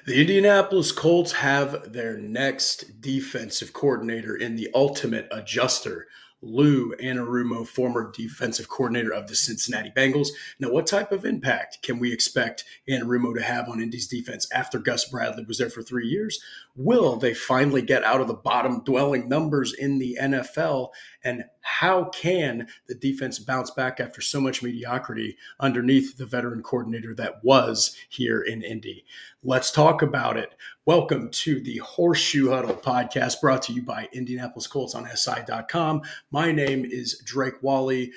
The Indianapolis Colts have their next defensive coordinator in the ultimate adjuster, Lou Anarumo, former defensive coordinator of the Cincinnati Bengals. Now, what type of impact can we expect Anarumo to have on Indy's defense after Gus Bradley was there for 3 years? Will they finally get out of the bottom dwelling numbers in the NFL? And how can the defense bounce back after so much mediocrity underneath the veteran coordinator that was here in Indy? Let's talk about it. Welcome to the Horseshoe Huddle Podcast, brought to you by Indianapolis Colts on SI.com. My name is Drake Wally,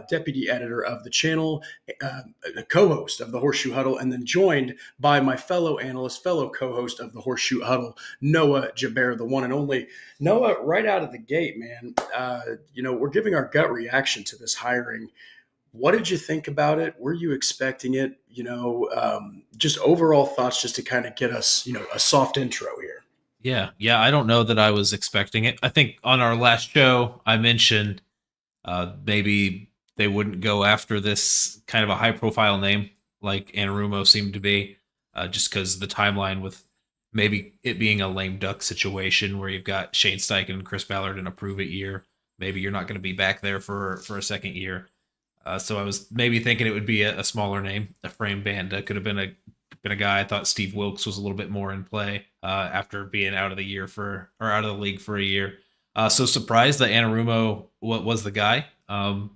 deputy editor of the channel, co-host of the Horseshoe Huddle, and then joined by my fellow analyst, fellow co-host of the Horseshoe Huddle, Noah Gebert, the one and only. Noah, right out of the gate, man, we're giving our gut reaction to this hiring. What did you think about it? Were you expecting it? Just overall thoughts, just to kind of get us, a soft intro here. Yeah. I don't know that I was expecting it. I think on our last show, I mentioned maybe they wouldn't go after this kind of a high-profile name like Anarumo seemed to be, just because the timeline with maybe it being a lame duck situation where you've got Shane Steichen and Chris Ballard in a prove-it year. Maybe you're not going to be back there for a second year. So I was maybe thinking it would be a smaller name, a frame band. Could have been a guy. I thought Steve Wilkes was a little bit more in play after being out of the league for a year. So surprised that Anarumo was the guy. So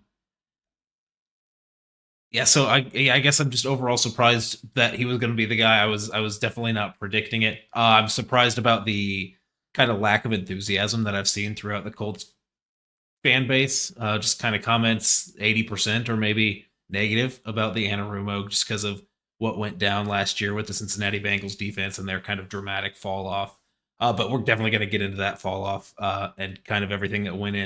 I guess I'm just overall surprised that he was going to be the guy. I was definitely not predicting it. I'm surprised about the kind of lack of enthusiasm that I've seen throughout the Colts fan base. Just kind of comments 80% or maybe negative about the Anarumo just because of what went down last year with the Cincinnati Bengals defense and their kind of dramatic fall off. But we're definitely going to get into that fall off and kind of everything that went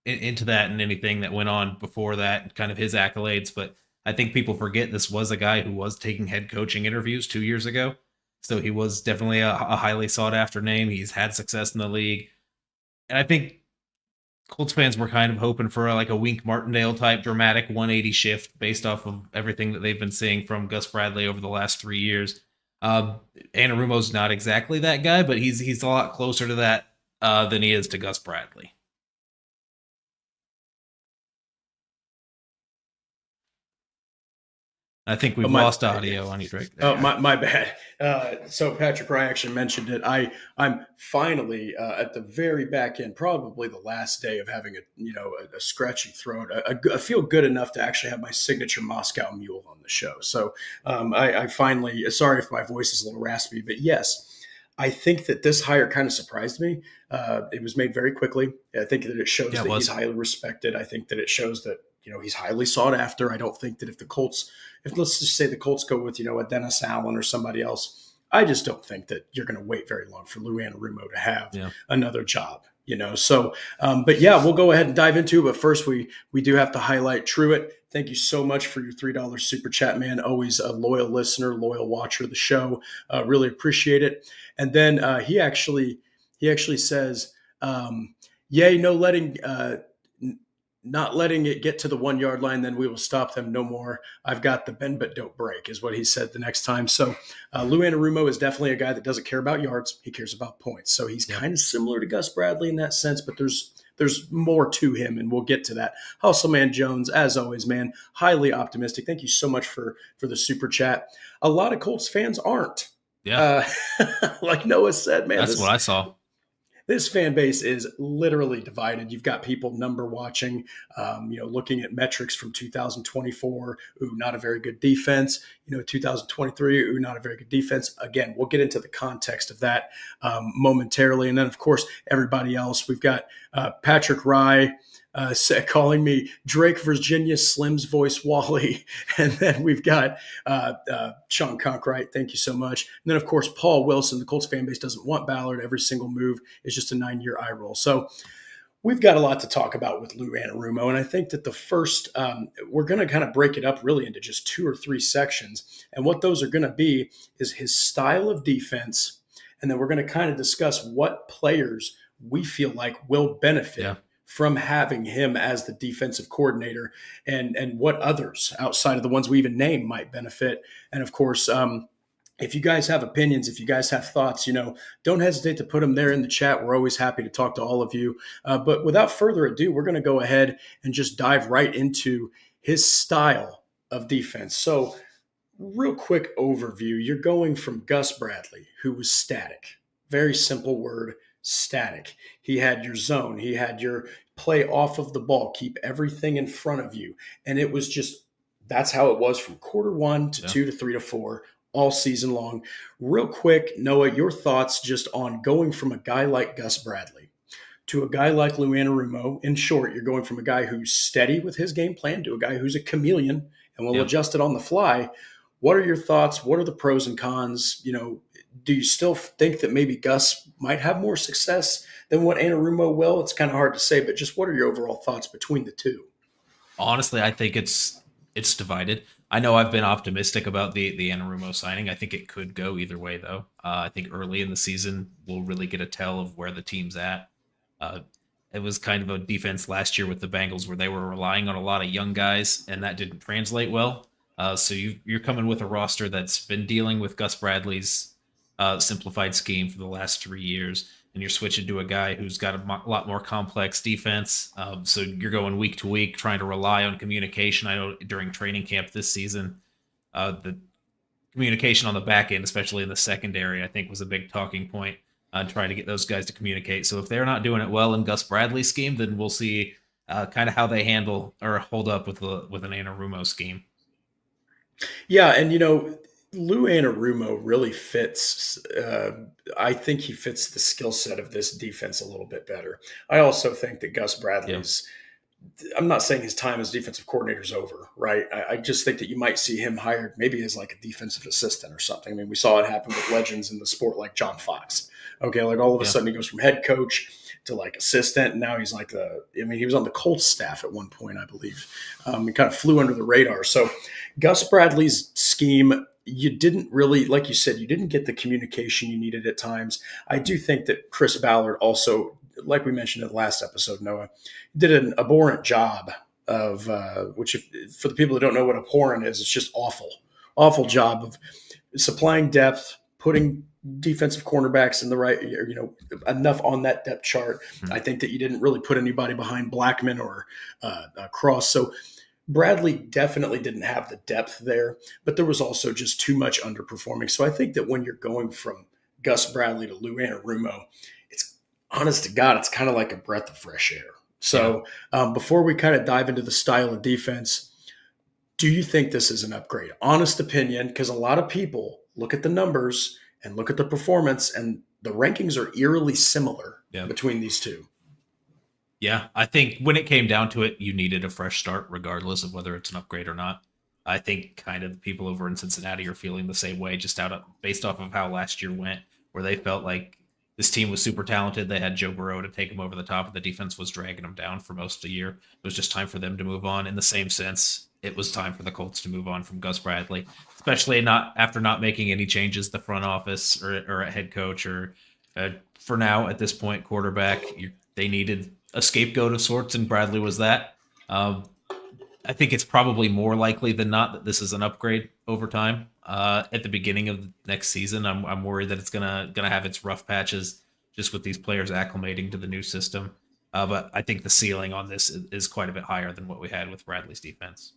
into that and anything that went on before that and kind of his accolades. But I think people forget this was a guy who was taking head coaching interviews 2 years ago. So he was definitely a highly sought after name. He's had success in the league. And I think Colts fans were kind of hoping for like a Wink Martindale type dramatic 180 shift based off of everything that they've been seeing from Gus Bradley over the last 3 years. Anarumo's not exactly that guy, but he's a lot closer to that than he is to Gus Bradley. I think we've lost audio on you, Drake. My bad. So Patrick Rye actually mentioned it. I'm finally at the very back end, probably the last day of having a scratchy throat. I feel good enough to actually have my signature Moscow Mule on the show. So I finally, sorry if my voice is a little raspy, but yes, I think that this hire kind of surprised me. It was made very quickly. I think that it shows that he's highly respected. I think that it shows that he's highly sought after. I don't think that if let's just say the Colts go with, a Dennis Allen or somebody else, I just don't think that you're going to wait very long for Lou Anarumo to have another job, So, but yeah, we'll go ahead and dive into it. But first, we do have to highlight Truett. Thank you so much for your $3 super chat, man. Always a loyal listener, loyal watcher of the show. Really appreciate it. And then he actually says, yay, not letting it get to the 1 yard line, then we will stop them no more. I've got the bend but don't break is what he said the next time. So Lou Anarumo is definitely a guy that doesn't care about yards. He cares about points. So he's kind of similar to Gus Bradley in that sense, but there's more to him, and we'll get to that. Hustleman Jones, as always, man, highly optimistic. Thank you so much for the super chat. A lot of Colts fans aren't. Yeah. Like Noah said, man. That's what I saw. This fan base is literally divided. You've got people number watching, looking at metrics from 2024. Ooh, not a very good defense. 2023. Ooh, not a very good defense. Again, we'll get into the context of that momentarily. And then, of course, everybody else. We've got Patrick Rye calling me Drake Virginia Slim's voice Wally. And then we've got Sean Conkright. Thank you so much. And then, of course, Paul Wilson. The Colts fan base doesn't want Ballard. Every single move is just a 9-year eye roll. So we've got a lot to talk about with Lou Anarumo. And I think that the first, we're going to kind of break it up really into just 2 or 3 sections. And what those are going to be is his style of defense. And then we're going to kind of discuss what players we feel like will benefit from having him as the defensive coordinator, and what others outside of the ones we even named might benefit. And of course, If you guys have opinions, if you guys have thoughts, don't hesitate to put them there in the chat. We're always happy to talk to all of you. But without further ado, we're going to go ahead and just dive right into his style of defense. So, real quick overview, you're going from Gus Bradley, who was static. Very simple word, static. He had your zone, he had your play off of the ball, keep everything in front of you. And it was just, that's how it was from quarter one to 2 to 3 to 4 all season long. Real quick, Noah, your thoughts just on going from a guy like Gus Bradley to a guy like Lou Anarumo. In short, you're going from a guy who's steady with his game plan to a guy who's a chameleon and will adjust it on the fly. What are your thoughts? What are the pros and cons? Do you still think that maybe Gus might have more success than what Anarumo will? It's kind of hard to say, but just what are your overall thoughts between the two? Honestly, I think it's divided. I know I've been optimistic about the Anarumo signing. I think it could go either way, though. I think early in the season we'll really get a tell of where the team's at. Uh, it was kind of a defense last year with the Bengals where they were relying on a lot of young guys, and that didn't translate well. So you're coming with a roster that's been dealing with Gus Bradley's simplified scheme for the last 3 years, and you're switching to a guy who's got a lot more complex defense. So you're going week to week, trying to rely on communication. I know during training camp this season, the communication on the back end, especially in the secondary, I think was a big talking point. Trying to get those guys to communicate. So if they're not doing it well in Gus Bradley's scheme, then we'll see kind of how they handle or hold up with an Anarumo scheme. Yeah, and Lou Anarumo really fits. I think he fits the skill set of this defense a little bit better. I also think that Gus Bradley's. I'm not saying his time as defensive coordinator is over, right? I just think that you might see him hired maybe as like a defensive assistant or something. I mean, we saw it happen with legends in the sport like John Fox. Okay, like all of a sudden he goes from head coach to like assistant, and now he's like he was on the Colts staff at one point, I believe. He kind of flew under the radar. So Gus Bradley's scheme, you didn't really, like you said, you didn't get the communication you needed at times. I do think that Chris Ballard also, like we mentioned in the last episode, Noah, did an abhorrent job of, for the people that don't know what abhorrent is, it's just awful job of supplying depth, putting defensive cornerbacks in the right, enough on that depth chart. Mm-hmm. I think that you didn't really put anybody behind Blackman or Cross. So Bradley definitely didn't have the depth there, but there was also just too much underperforming. So I think that when you're going from Gus Bradley to Lou Anarumo, it's honest to God, it's kind of like a breath of fresh air. So before we kind of dive into the style of defense, do you think this is an upgrade? Honest opinion, because a lot of people look at the numbers and look at the performance, and the rankings are eerily similar between these two. Yeah, I think when it came down to it, you needed a fresh start, regardless of whether it's an upgrade or not. I think kind of the people over in Cincinnati are feeling the same way, just based off of how last year went, where they felt like this team was super talented. They had Joe Burrow to take them over the top, and the defense was dragging them down for most of the year. It was just time for them to move on. In the same sense, it was time for the Colts to move on from Gus Bradley, especially not after not making any changes the front office or a head coach or for now at this point quarterback. They needed a scapegoat of sorts, and Bradley was that. I think it's probably more likely than not that this is an upgrade over time. At the beginning of the next season, I'm worried that it's gonna have its rough patches just with these players acclimating to the new system. But I think the ceiling on this is quite a bit higher than what we had with Bradley's defense.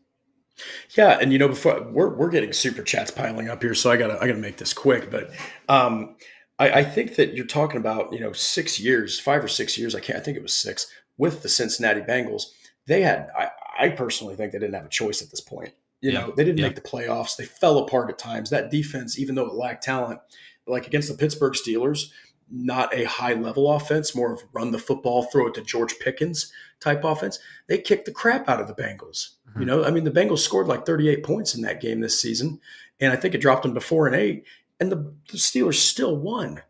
Yeah, and before we're getting super chats piling up here, so I gotta make this quick. But I think that you're talking about 6 years, 5 or 6 years. I think it was 6 with the Cincinnati Bengals. They had. I personally think they didn't have a choice at this point. They didn't make the playoffs. They fell apart at times. That defense, even though it lacked talent, like against the Pittsburgh Steelers, not a high-level offense, more of run the football, throw it to George Pickens type offense. They kicked the crap out of the Bengals. Mm-hmm. The Bengals scored like 38 points in that game this season, and I think it dropped them to 4-8, and the Steelers still won.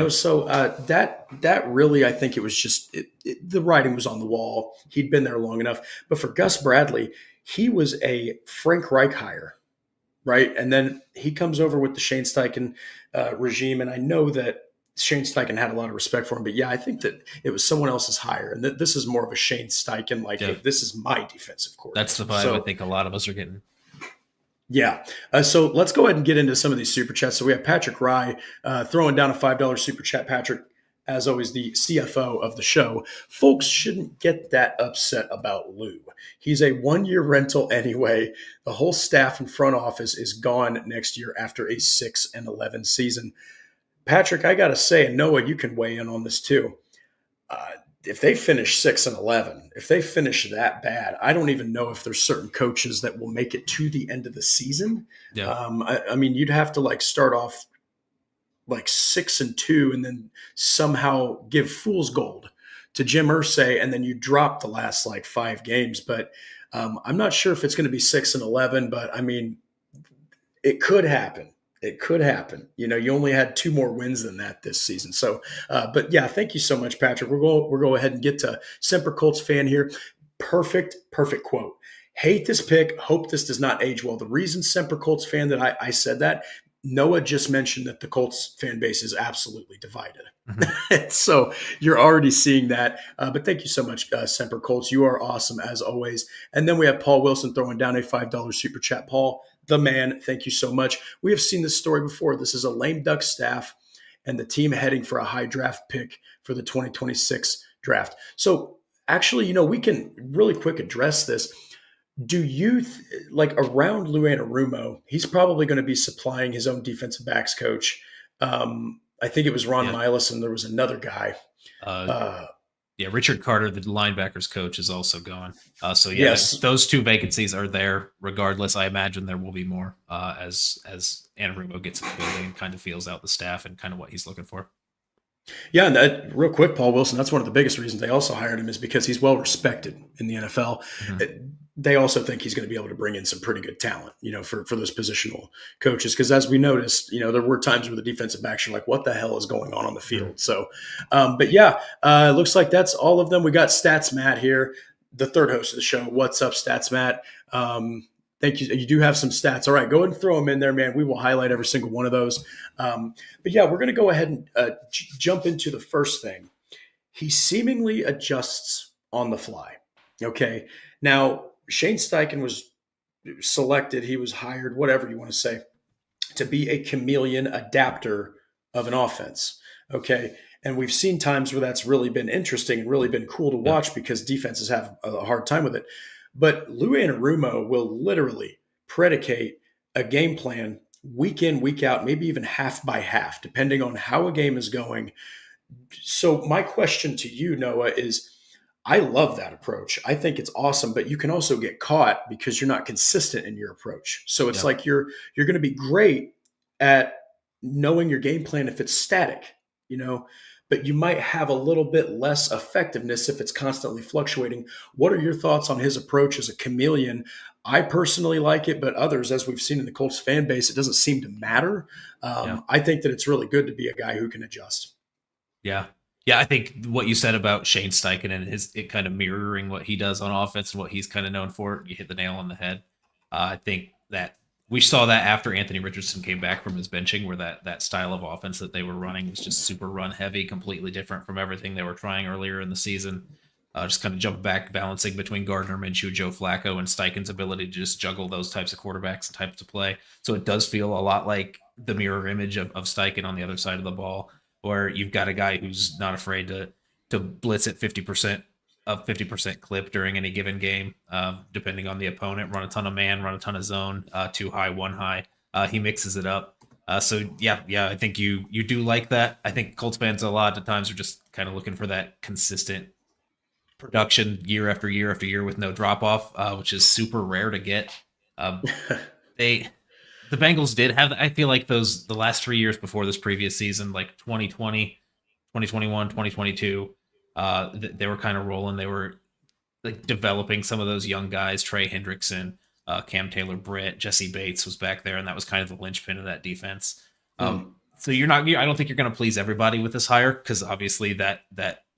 So that really, I think it was just the writing was on the wall. He'd been there long enough. But for Gus Bradley, he was a Frank Reich hire, right? And then he comes over with the Shane Steichen regime, and I know that Shane Steichen had a lot of respect for him. But, I think that it was someone else's hire, and this is more of a Shane Steichen, hey, this is my defensive coordinator. That's the vibe I think a lot of us are getting. Yeah. So let's go ahead and get into some of these super chats. So we have Patrick Rye throwing down a $5 super chat. Patrick, as always, the CFO of the show. Folks shouldn't get that upset about Lou. He's a 1-year rental anyway. The whole staff and front office is gone next year after a 6-11 season. Patrick, I got to say, and Noah, you can weigh in on this too. Uh, if they finish 6-11, if they finish that bad, I don't even know if there's certain coaches that will make it to the end of the season. Yeah. I mean, you'd have to like start off like 6-2 and then somehow give fool's gold to Jim Irsay, and then you drop the last like 5 games. But I'm not sure if it's going to be 6-11. But I mean, it could happen. It could happen. You know, you only had 2 more wins than that this season. So, but yeah, thank you so much, Patrick. We'll go ahead and get to Semper Colts fan here. Perfect quote. Hate this pick. Hope this does not age well. The reason Semper Colts fan that I said that, Noah just mentioned that the Colts fan base is absolutely divided. Mm-hmm. So you're already seeing that. But thank you so much, Semper Colts. You are awesome as always. And then we have Paul Wilson throwing down a $5 super chat. Paul, the man, thank you so much. We have seen this story before. This is a lame duck staff and the team heading for a high draft pick for the 2026 draft. So actually, you know, we can really quick address this. Do you like around Lou Anarumo? He's probably going to be supplying his own defensive backs coach. I think it was Ron Miles, and there was another guy. Richard Carter, the linebackers coach, is also gone. Yes, those 2 vacancies are there. Regardless, I imagine there will be more as Anarumo gets in the building and kind of feels out the staff and kind of what he's looking for. Yeah, and that, real quick, Paul Wilson, that's one of the biggest reasons they also hired him is because he's well respected in the NFL. Mm-hmm. They also think he's going to be able to bring in some pretty good talent, you know, for those positional coaches. Because as we noticed, you know, there were times where the defensive backs are like, what the hell is going on the field? So, but yeah, it looks like that's all of them. We got Stats Matt here, the third host of the show. What's up, Stats Matt? Thank you. You do have some stats. All right, go ahead and throw them in there, man. We will highlight every single one of those. But yeah, we're going to go ahead and jump into the first thing. He seemingly adjusts on the fly. Okay. Now, Shane Steichen was selected. He was hired, whatever you want to say, to be a chameleon adapter of an offense. Okay. And we've seen times where that's really been interesting and really been cool to watch because defenses have a hard time with it. But Lou Anarumo will literally predicate a game plan week in, week out, maybe even half by half, depending on how a game is going. So my question to you, Noah, is I love that approach. I think it's awesome, but you can also get caught because you're not consistent in your approach. So it's like you're going to be great at knowing your game plan if it's static, you know, but you might have a little bit less effectiveness if it's constantly fluctuating. What are your thoughts on his approach as a chameleon? I personally like it, but others, as we've seen in the Colts fan base, it doesn't seem to matter. I think that it's really good to be a guy who can adjust. Yeah. Yeah, I think what you said about Shane Steichen and it kind of mirroring what he does on offense and what he's kind of known for, you hit the nail on the head. I think that we saw that after Anthony Richardson came back from his benching, where that style of offense that they were running was just super run heavy, completely different from everything they were trying earlier in the season. Just kind of jump back, balancing between Gardner Minshew, Joe Flacco, and Steichen's ability to just juggle those types of quarterbacks and types of play. So it does feel a lot like the mirror image of Steichen on the other side of the ball, where you've got a guy who's not afraid to blitz at 50% of 50% clip during any given game, depending on the opponent, run a ton of man, run a ton of zone, 2 high, 1 high. He mixes it up. So I think you do like that. I think Colts fans a lot of times are just kind of looking for that consistent production year after year after year with no drop off, which is super rare to get. The Bengals did have, I feel like the last 3 years before this previous season, like 2020, 2021, 2022, they were kind of rolling. They were like developing some of those young guys, Trey Hendrickson, Cam Taylor-Britt, Jesse Bates was back there, and that was kind of the linchpin of that defense. So I don't think you're going to please everybody with this hire, because obviously that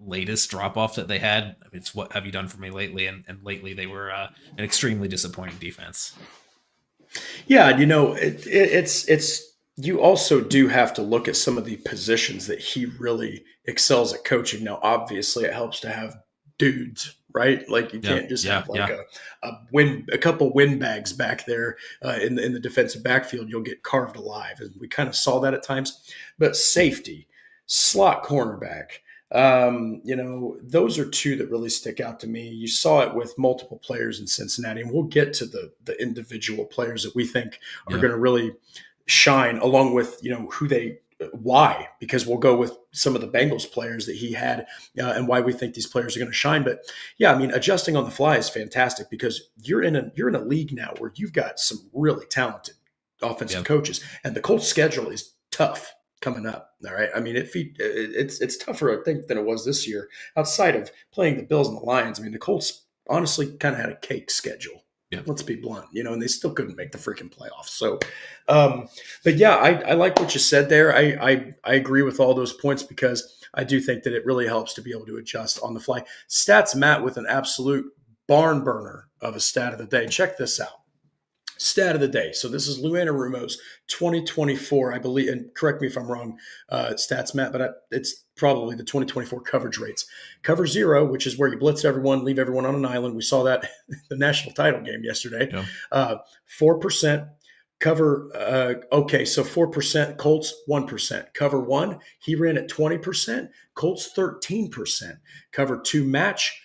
latest drop-off that they had, it's what have you done for me lately? And lately they were an extremely disappointing defense. Yeah, you know, it's you also do have to look at some of the positions that he really excels at coaching. Now, obviously, it helps to have dudes, right? Like you Yeah, can't just yeah, have like yeah, a couple windbags back there in the defensive backfield. You'll get carved alive, and we kind of saw that at times. But safety, slot cornerback. Those are two that really stick out to me. You saw it with multiple players in Cincinnati, and we'll get to the individual players that we think are yeah, going to really shine, along with who they why, because we'll go with some of the Bengals players that he had and why we think these players are going to shine. But yeah, I mean, adjusting on the fly is fantastic because you're in a league now where you've got some really talented offensive yeah. coaches, and the Colts schedule is tough coming up. All right, I mean, it's tougher, I think, than it was this year. Outside of playing the Bills and the Lions, I mean, the Colts honestly kind of had a cake schedule. Yeah. Let's be blunt, and they still couldn't make the freaking playoffs. So, but yeah, I like what you said there. I agree with all those points because I do think that it really helps to be able to adjust on the fly. Stats Matt with an absolute barn burner of a stat of the day. Check this out. Stat of the day. So this is Lou Anarumo's 2024, I believe, and correct me if I'm wrong, stats, Matt, but it's probably the 2024 coverage rates. Cover zero, which is where you blitz everyone, leave everyone on an island. We saw that the national title game yesterday. Yeah. 4% cover. Okay, so 4%, Colts 1%. Cover one, he ran at 20%, Colts 13%. Cover two match,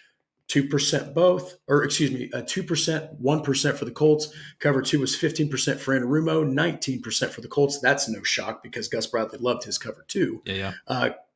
2% both, or excuse me, 2%, 1% for the Colts. Cover two was 15% for Anarumo, 19% for the Colts. That's no shock because Gus Bradley loved his cover two. Yeah.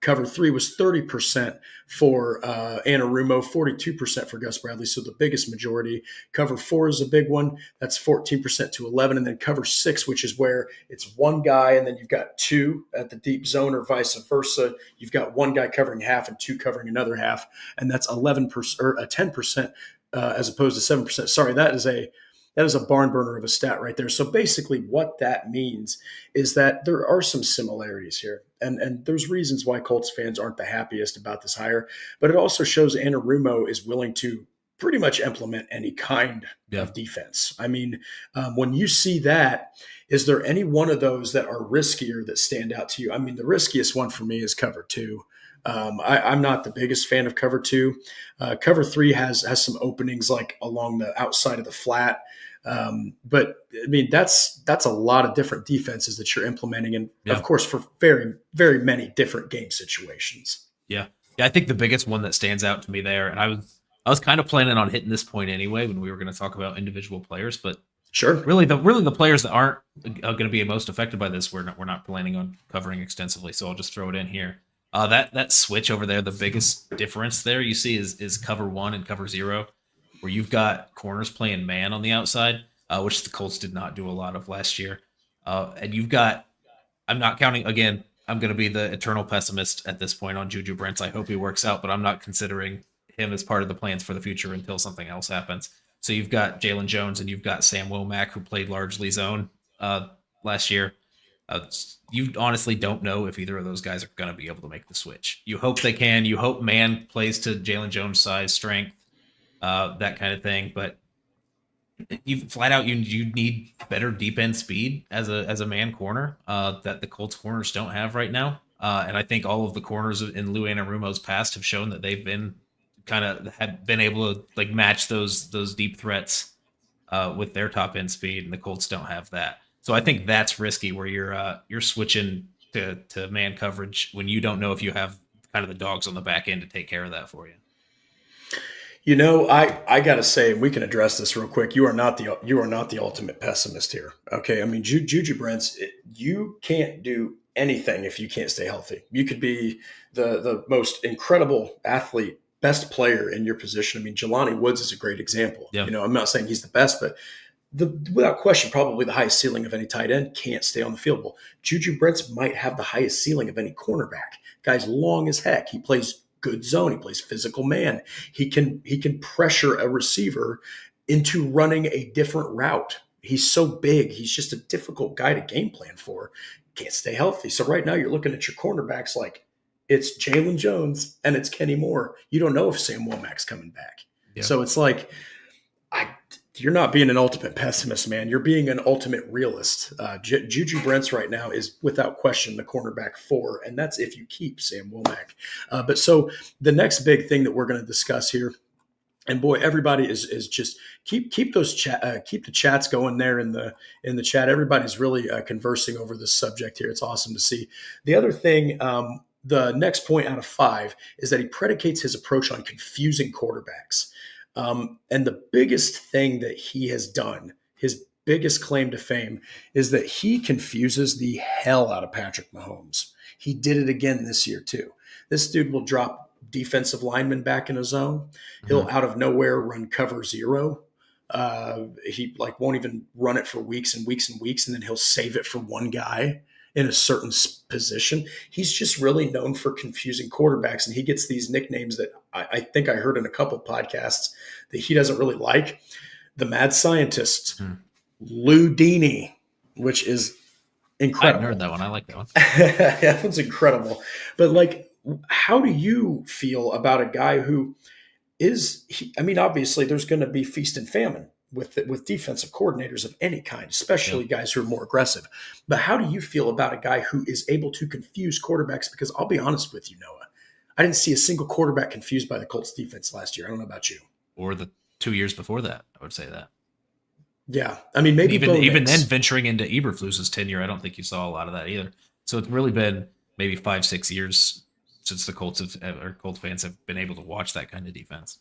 Cover three was 30% for Anarumo, 42% for Gus Bradley. So the biggest majority. Cover four is a big one. That's 14% to 11. And then cover six, which is where it's one guy and then you've got two at the deep zone or vice versa. You've got one guy covering half and two covering another half. And that's 11% or 10% as opposed to 7%. Sorry, that is a barn burner of a stat right there. So basically what that means is that there are some similarities here. And there's reasons why Colts fans aren't the happiest about this hire. But it also shows Anarumo is willing to pretty much implement any kind of defense. I mean, when you see that, is there any one of those that are riskier that stand out to you? I mean, the riskiest one for me is cover two. I'm not the biggest fan of cover two. Cover three has some openings like along the outside of the flat. But I mean, that's a lot of different defenses that you're implementing. And of course, for very, very many different game situations. Yeah. I think the biggest one that stands out to me there, and I was kind of planning on hitting this point anyway when we were going to talk about individual players, but sure, really the players that aren't going to be most affected by this, we're not planning on covering extensively. So I'll just throw it in here. That switch over there, the biggest difference there you see is cover one and cover zero, where you've got corners playing man on the outside, which the Colts did not do a lot of last year. And you've got, I'm not counting, again, I'm going to be the eternal pessimist at this point on Juju Brents. I hope he works out, but I'm not considering him as part of the plans for the future until something else happens. So you've got Jalen Jones and you've got Sam Womack, who played largely zone last year. You honestly don't know if either of those guys are going to be able to make the switch. You hope they can. You hope man plays to Jalen Jones' size, strength, that kind of thing. But you flat out you need better deep end speed as a man corner that the Colts corners don't have right now. And I think all of the corners in Lou Anarumo's past have shown that they've been had been able to like match those deep threats with their top end speed, and the Colts don't have that. So I think that's risky where you're switching to man coverage when you don't know if you have kind of the dogs on the back end to take care of that for you. I gotta say, we can address this real quick. You are not the ultimate pessimist here. Okay, I mean, Juju Brents, you can't do anything if you can't stay healthy. You could be the most incredible athlete, best player in your position. I mean, Jelani Woods is a great example. Yeah. I'm not saying he's the best, but without question, probably the highest ceiling of any tight end can't stay on the field. Well, Juju Brents might have the highest ceiling of any cornerback. Guy's long as heck. He plays good zone. He plays physical man. He can pressure a receiver into running a different route. He's so big. He's just a difficult guy to game plan for. Can't stay healthy. So right now you're looking at your cornerbacks like it's Jalen Jones and it's Kenny Moore. You don't know if Sam Womack's coming back. Yeah. So it's like, you're not being an ultimate pessimist, man. You're being an ultimate realist. Juju Brents right now is without question the cornerback 4, and that's if you keep Sam Womack. But so the next big thing that we're going to discuss here And boy, everybody is just keep those keep the chats going there in the chat. Everybody's really conversing over this subject here. It's awesome to see. The other thing, the next point out of 5 is that he predicates his approach on confusing quarterbacks. And the biggest thing that he has done, his biggest claim to fame, is that he confuses the hell out of Patrick Mahomes. He did it again this year too. This dude will drop defensive lineman back in a zone. He'll out of nowhere run cover 0. He won't even run it for weeks and weeks and weeks, and then he'll save it for one guy in a certain position. He's just really known for confusing quarterbacks, and he gets these nicknames that I think I heard in a couple podcasts that he doesn't really like. The mad scientist, Lou Dini, which is incredible. I haven't heard that one. I like that one. That one's incredible. But how do you feel about a guy who obviously there's going to be feast and famine with defensive coordinators of any kind, especially guys who are more aggressive. But how do you feel about a guy who is able to confuse quarterbacks? Because I'll be honest with you, Noah, I didn't see a single quarterback confused by the Colts defense last year. I don't know about you. Or the 2 years before that, I would say that. Yeah. I mean, maybe even then venturing into Eberflus's tenure, I don't think you saw a lot of that either. So it's really been maybe 5-6 years since the Colts fans have been able to watch that kind of defense.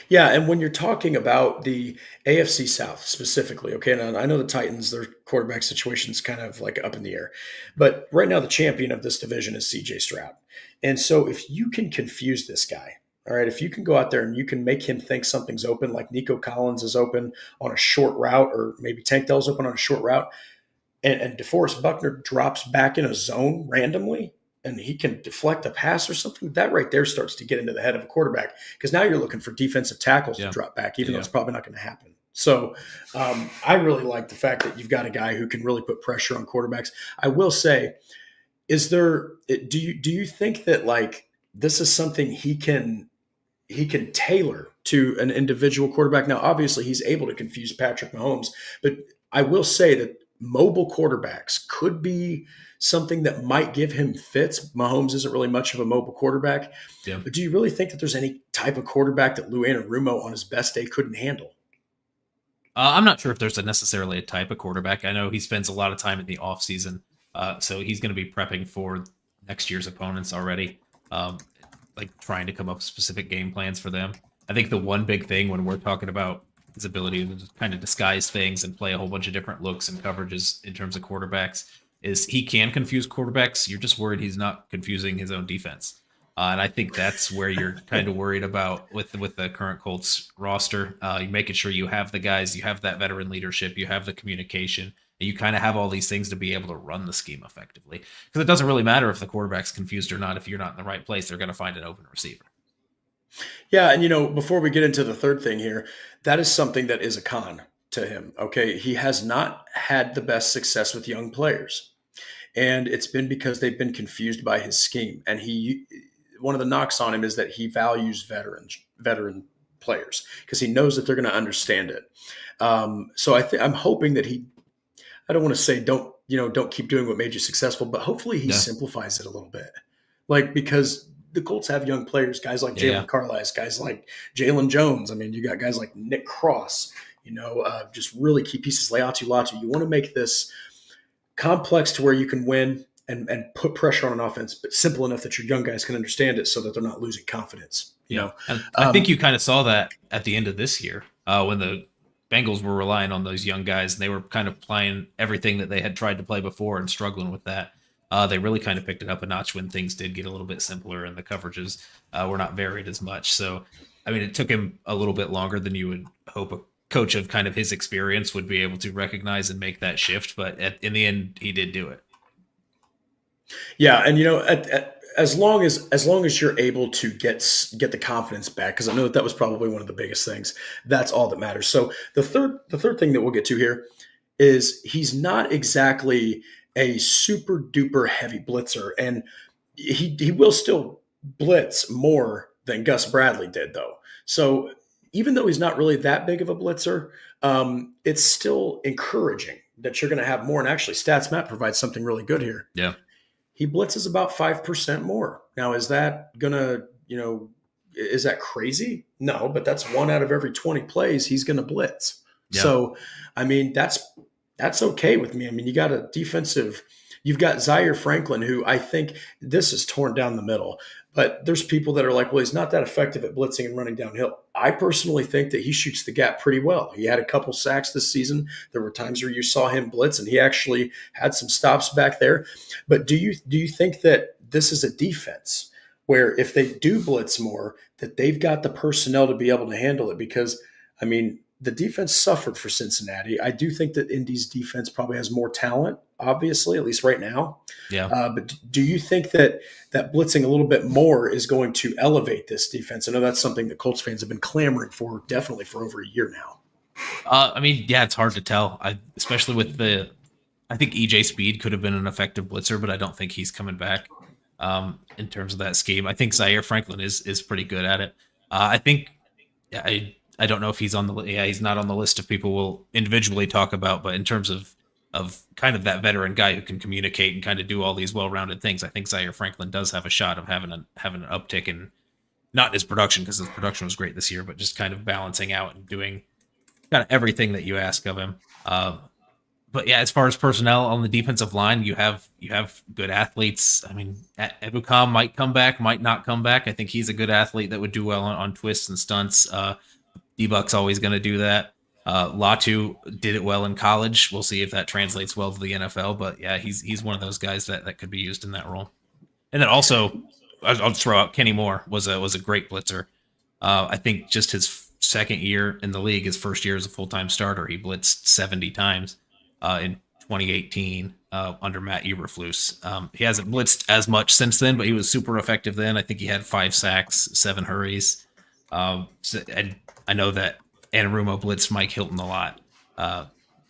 Yeah, and when you're talking about the AFC South specifically, okay, and I know the Titans, their quarterback situation is kind of up in the air, but right now the champion of this division is CJ Stroud. And so if you can confuse this guy, all right, if you can go out there and you can make him think something's open, like Nico Collins is open on a short route, or maybe Tank Dell's open on a short route, and DeForest Buckner drops back in a zone randomly, and he can deflect a pass or something, that right there starts to get into the head of a quarterback, because now you're looking for defensive tackles to drop back, even though it's probably not going to happen. So I really like the fact that you've got a guy who can really put pressure on quarterbacks. I will say, do you think that this is something he can tailor to an individual quarterback? Now, obviously he's able to confuse Patrick Mahomes, but I will say that mobile quarterbacks could be something that might give him fits. Mahomes isn't really much of a mobile quarterback. Yeah. But do you really think that there's any type of quarterback that Lou Anarumo on his best day couldn't handle? I'm not sure if there's necessarily a type of quarterback. I know he spends a lot of time in the offseason, so he's going to be prepping for next year's opponents already, trying to come up with specific game plans for them. I think the one big thing when we're talking about his ability to kind of disguise things and play a whole bunch of different looks and coverages in terms of quarterbacks is he can confuse quarterbacks. You're just worried he's not confusing his own defense. And I think that's where you're kind of worried about with the current Colts roster. You're making sure you have the guys, you have that veteran leadership, you have the communication, and you kind of have all these things to be able to run the scheme effectively. Because it doesn't really matter if the quarterback's confused or not. If you're not in the right place, they're going to find an open receiver. Yeah, and before we get into the third thing here, that is something that is a con to him. Okay, he has not had the best success with young players, and it's been because they've been confused by his scheme. And one of the knocks on him is that he values veteran players because he knows that they're going to understand it. So I'm hoping that I don't want to say don't keep doing what made you successful, but hopefully he simplifies it a little bit, because the Colts have young players, guys like Jalen Carlisle, guys like Jalen Jones. I mean, you got guys like Nick Cross, just really key pieces, Latu. You want to make this complex to where you can win and put pressure on an offense, but simple enough that your young guys can understand it so that they're not losing confidence. And I think you kind of saw that at the end of this year when the Bengals were relying on those young guys and they were kind of playing everything that they had tried to play before and struggling with that. They really kind of picked it up a notch when things did get a little bit simpler and the coverages were not varied as much. So, I mean, it took him a little bit longer than you would hope a coach of kind of his experience would be able to recognize and make that shift. But in the end, he did do it. Yeah, and as long as you're able to get the confidence back, because I know that was probably one of the biggest things. That's all that matters. So the third thing that we'll get to here is he's not exactly a super duper heavy blitzer, and he will still blitz more than Gus Bradley did, though. So even though he's not really that big of a blitzer, it's still encouraging that you're going to have more. And actually, StatsMap provides something really good here. Yeah. He blitzes about 5% more. Now, is that going to, is that crazy? No, but that's 1 out of every 20 plays he's going to blitz. Yeah. So, I mean, that's okay with me. I mean, you've got Zaire Franklin, who I think this is torn down the middle. But there's people that are like, well, he's not that effective at blitzing and running downhill. I personally think that he shoots the gap pretty well. He had a couple sacks this season. There were times where you saw him blitz, and he actually had some stops back there. But do you think that this is a defense where if they do blitz more, that they've got the personnel to be able to handle it? Because, I mean, the defense suffered for Cincinnati. I do think that Indy's defense probably has more talent, obviously, at least right now. Yeah. But do you think that blitzing a little bit more is going to elevate this defense? I know that's something that Colts fans have been clamoring for, definitely for over a year now. I mean, yeah, it's hard to tell. Especially with I think EJ Speed could have been an effective blitzer, but I don't think he's coming back in terms of that scheme. I think Zaire Franklin is pretty good at it. I think I don't know if he's on he's not on the list of people we'll individually talk about, but in terms of kind of that veteran guy who can communicate and kind of do all these well-rounded things, I think Zaire Franklin does have a shot of having an uptick in, not in his production, because his production was great this year, but just kind of balancing out and doing kind of everything that you ask of him. But yeah, as far as personnel on the defensive line, you have good athletes. I mean, Ebukam might come back, might not come back. I think he's a good athlete that would do well on twists and stunts. D-Buck's always going to do that. Latu did it well in college. We'll see if that translates well to the NFL. But yeah, he's one of those guys that could be used in that role. And then also, I'll throw out Kenny Moore was a great blitzer. I think just his second year in the league, his first year as a full-time starter, he blitzed 70 times in 2018 under Matt Eberflus. He hasn't blitzed as much since then, but he was super effective then. I think he had 5 sacks, 7 hurries. And I know that Anarumo blitzed Mike Hilton a lot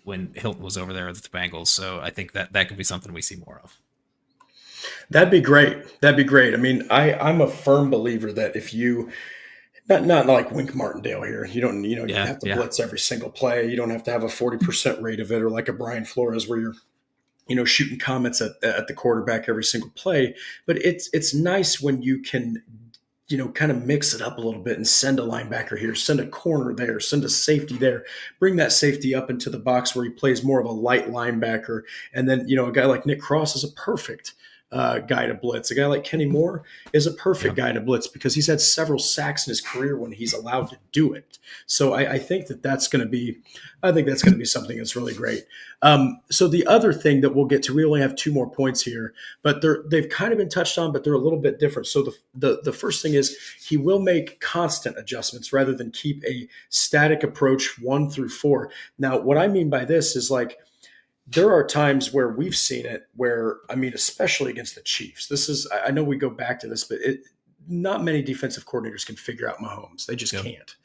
when Hilton was over there with the Bengals. So I think that could be something we see more of. That'd be great. That'd be great. I mean, I'm a firm believer that if you not like Wink Martindale here, you have to blitz every single play. You don't have to have a 40% rate of it, or like a Brian Flores where you're shooting comments at the quarterback every single play. But it's nice when you can kind of mix it up a little bit and send a linebacker here, send a corner there, send a safety there, bring that safety up into the box where he plays more of a light linebacker. And then, a guy like Nick Cross is a perfect guy to blitz. A guy like Kenny Moore is a perfect guy to blitz because he's had several sacks in his career when he's allowed to do it. So I think that's going to be something that's really great. So the other thing that we'll get to, we only have 2 more points here, but they've kind of been touched on, but they're a little bit different. So the first thing is he will make constant adjustments rather than keep a static approach 1 through 4. Now, what I mean by this is like, there are times where we've seen it where, I mean, especially against the Chiefs, I know we go back to this, but not many defensive coordinators can figure out Mahomes. They just can't.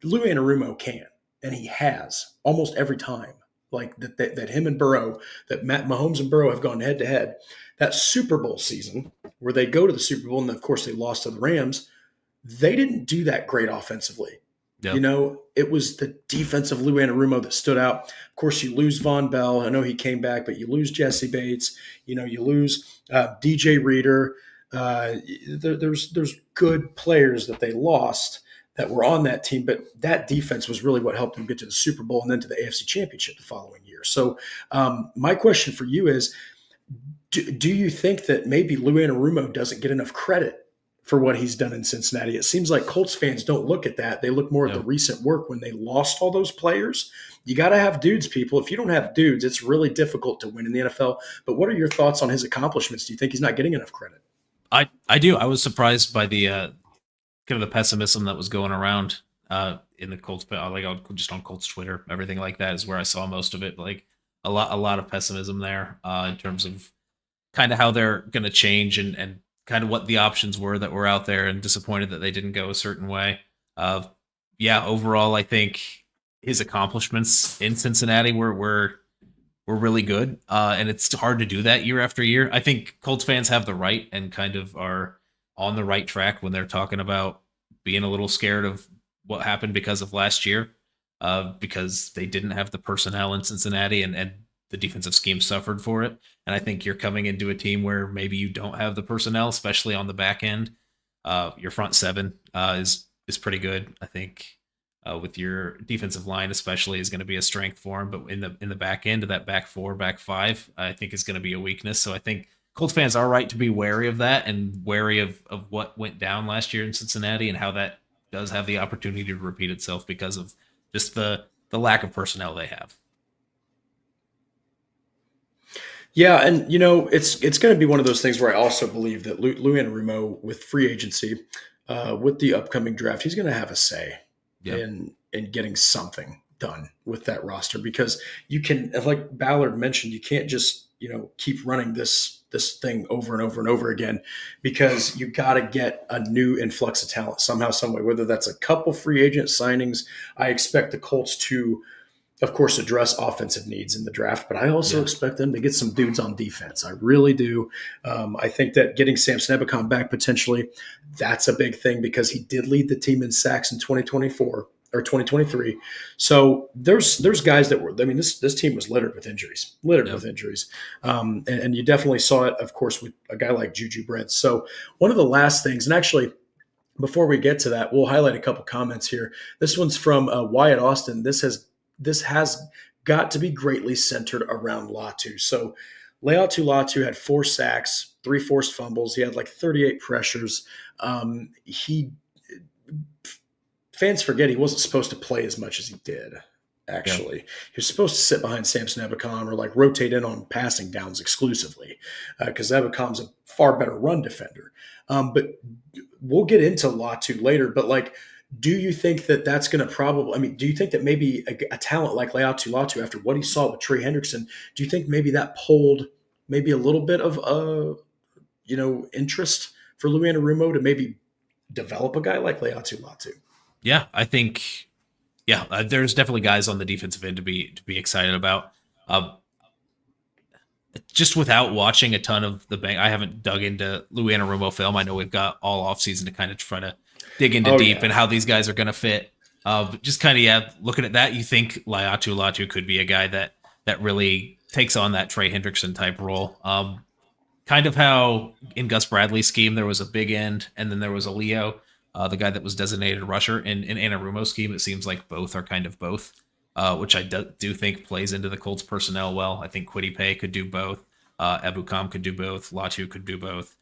Lou Anarumo can, and he has almost every time. Like that him and Burrow, that Mahomes and Burrow have gone head to head. That Super Bowl season where they go to the Super Bowl, and of course they lost to the Rams, they didn't do that great offensively. Yep. It was the defense of Lou Anarumo that stood out. Of course, you lose Von Bell. I know he came back, but you lose Jesse Bates. You lose DJ Reader. There's good players that they lost that were on that team, but that defense was really what helped them get to the Super Bowl and then to the AFC Championship the following year. So my question for you is, do you think that maybe Lou Anarumo doesn't get enough credit for what he's done in Cincinnati? It seems like Colts fans don't look at that. They look more at the recent work when they lost all those players. You got to have dudes, people. If you don't have dudes, it's really difficult to win in the NFL. But what are your thoughts on his accomplishments? Do you think he's not getting enough credit? I do. I was surprised by the kind of the pessimism that was going around in the Colts, like just on Colts Twitter, everything like that is where I saw most of it. Like a lot of pessimism there in terms of kind of how they're going to change and kind of what the options were that were out there, and disappointed that they didn't go a certain way. Overall, I think his accomplishments in Cincinnati were really good. And it's hard to do that year after year. I think Colts fans have the right and kind of are on the right track when they're talking about being a little scared of what happened because of last year, because they didn't have the personnel in Cincinnati and the defensive scheme suffered for it. And I think you're coming into a team where maybe you don't have the personnel, especially on the back end. Your front seven is pretty good. I think with your defensive line, especially, is going to be a strength for him. But in the back end of that back four, back five, I think is going to be a weakness. So I think Colts fans are right to be wary of that and wary of what went down last year in Cincinnati and how that does have the opportunity to repeat itself because of just the lack of personnel they have. Yeah, and it's going to be one of those things where I also believe that Lou Anarumo with free agency, with the upcoming draft, he's going to have a say Yep. in getting something done with that roster because you can, like Ballard mentioned, you can't just keep running this thing over and over and over again because you got to get a new influx of talent somehow, some way. Whether that's a couple free agent signings, I expect the Colts to, of course, address offensive needs in the draft, but I also Yeah. expect them to get some dudes on defense. I really do. I think that getting Samson Ebukam back potentially, that's a big thing because he did lead the team in sacks in 2024 or 2023. So there's guys that were. I mean, this team was littered with injuries, Yep. and you definitely saw it, of course, with a guy like Juju Brents. So one of the last things, and actually, before we get to that, we'll highlight a couple comments here. This one's from Wyatt Austin. This has got to be greatly centered around Latu. So Leatu Latu had 4 sacks, 3 forced fumbles. He had like 38 pressures. He Fans forget he wasn't supposed to play as much as he did. Yeah. Actually, he was supposed to sit behind Samson Ebukam or like rotate in on passing downs exclusively because Ebukam's a far better run defender. But we'll get into Latu later. But like, do you think that that's going to probably? I mean, do you think that maybe a talent like Leatu Latu, after what he saw with Trey Hendrickson, do you think maybe that pulled maybe a little bit of interest for Lou Anarumo to maybe develop a guy like Leatu Latu? Yeah. I think there's definitely guys on the defensive end to be excited about. Uh, just without watching a ton of I haven't dug into Lou Anarumo film. I know we've got all off season to kind of try to dig into Oh deep yeah. and how these guys are going to fit. But just kind of looking at that, you think Laiatu Latu could be a guy that really takes on that Trey Hendrickson type role. Kind of how in Gus Bradley's scheme there was a big end and then there was a Leo, the guy that was designated rusher. In Anarumo's scheme, it seems like both are kind of both, which I do think plays into the Colts personnel well. I think Kwity Paye could do both. Ebukam could do both. Latu could do both.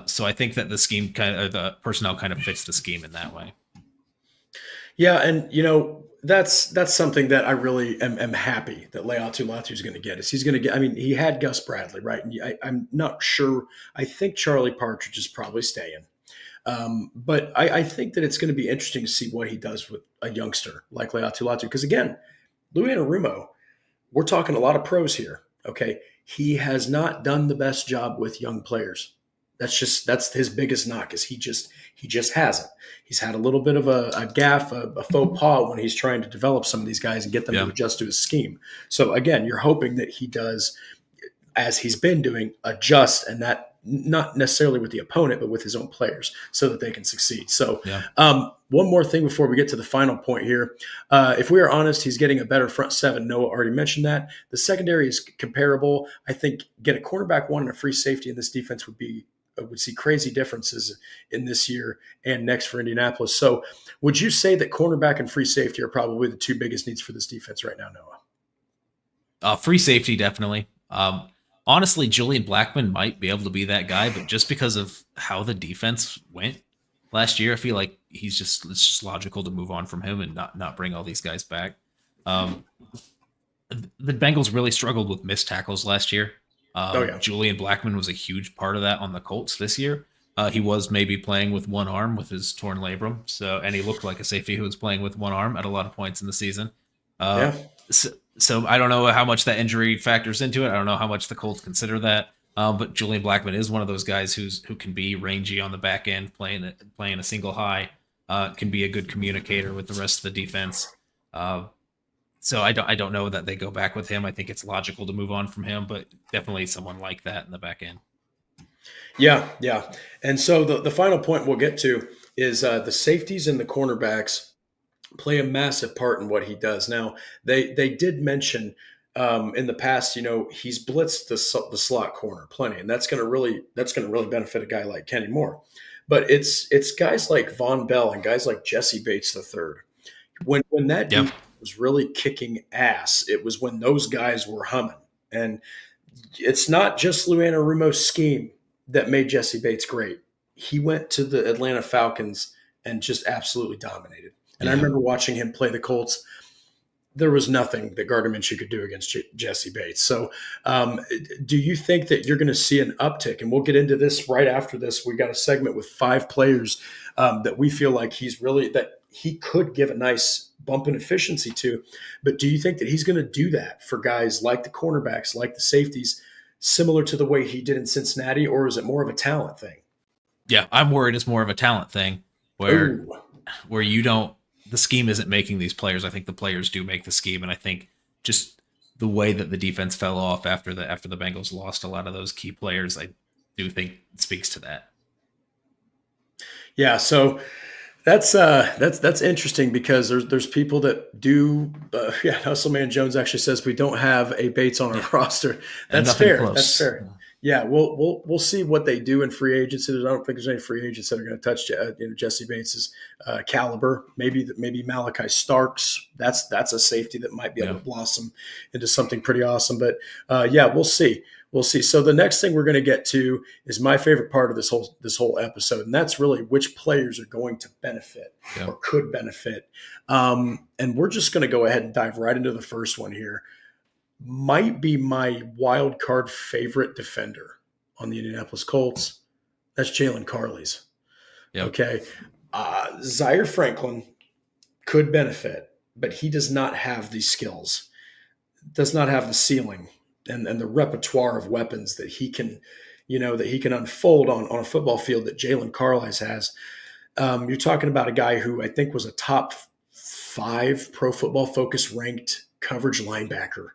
So I think that the scheme the personnel kind of fits the scheme in that way. Yeah, and that's something that I really am happy that Leatu Latu is going to get. Is he's going to get? I mean, he had Gus Bradley, right? And I'm not sure. I think Charlie Partridge is probably staying, but I think that it's going to be interesting to see what he does with a youngster like Leatu Latu. Because again, Lou Anarumo, we're talking a lot of pros here. Okay, he has not done the best job with young players. That's his biggest knock is he just hasn't. He's had a little bit of a gaffe, a faux pas when he's trying to develop some of these guys and get them to Yeah. adjust to his scheme. So again, you're hoping that he does, as he's been doing, adjust, and that not necessarily with the opponent, but with his own players, so that they can succeed. So, Yeah. one more thing before we get to the final point here. If we are honest, he's getting a better front seven. Noah already mentioned that. The secondary is comparable. I think get a cornerback one and a free safety in this defense would see crazy differences in this year and next for Indianapolis. So, would you say that cornerback and free safety are probably the 2 biggest needs for this defense right now, Noah? Free safety, definitely. Honestly, Julian Blackman might be able to be that guy, but just because of how the defense went last year, I feel like it's just logical to move on from him and not bring all these guys back. Um, the Bengals really struggled with missed tackles last year. Oh yeah. Julian Blackman was a huge part of that on the Colts this year. He was maybe playing with one arm with his torn labrum, and he looked like a safety who was playing with one arm at a lot of points in the season. Uh, Yeah. so I don't know how much that injury factors into it. I don't know how much the Colts consider that. But Julian Blackman is one of those guys who can be rangy on the back end, playing a single high, can be a good communicator with the rest of the defense. So I don't know that they go back with him. I think it's logical to move on from him, but definitely someone like that in the back end. Yeah, yeah. And so the final point we'll get to is the safeties and the cornerbacks play a massive part in what he does. Now, they did mention in the past, he's blitzed the slot corner plenty, and that's going to really benefit a guy like Kenny Moore. but it's guys like Von Bell and guys like Jesse Bates the third. When that Yep. defense was really kicking ass, it was when those guys were humming. And it's not just Anarumo's scheme that made Jesse Bates great. He went to the Atlanta Falcons and just absolutely dominated. And I Yeah. remember watching him play the Colts. There was nothing that Gardner Minshew could do against Jesse Bates. So, do you think that you're going to see an uptick? And we'll get into this right after this. We got a segment with 5 players that we feel like that he could give a nice bump in efficiency to. But do you think that he's going to do that for guys like the cornerbacks, like the safeties, similar to the way he did in Cincinnati, or is it more of a talent thing? Yeah, I'm worried it's more of a talent thing where Ooh. where you don't the scheme isn't making these players. I think the players do make the scheme, and I think just the way that the defense fell off after the Bengals lost a lot of those key players, I do think speaks to that. Yeah, so that's interesting because there's people that do. Hustleman Jones actually says we don't have a Bates on our roster. That's fair. Close. That's fair. Yeah, we'll see what they do in free agency. I don't think there's any free agents that are going to touch Jesse Bates's caliber. Maybe Malachi Starks. That's a safety that might be able to blossom into something pretty awesome. But we'll see. We'll see. So the next thing we're going to get to is my favorite part of this whole episode, and that's really which players are going to benefit or could benefit. And we're just going to go ahead and dive right into the first one here. Might be my wild card favorite defender on the Indianapolis Colts. That's Jalen Carley's. Yep. Okay. Zaire Franklin could benefit, but he does not have these skills, does not have the ceiling and the repertoire of weapons that he can, unfold on a football field that Jalen Carley's has. You're talking about a guy who I think was a top 5 Pro Football Focus ranked coverage linebacker.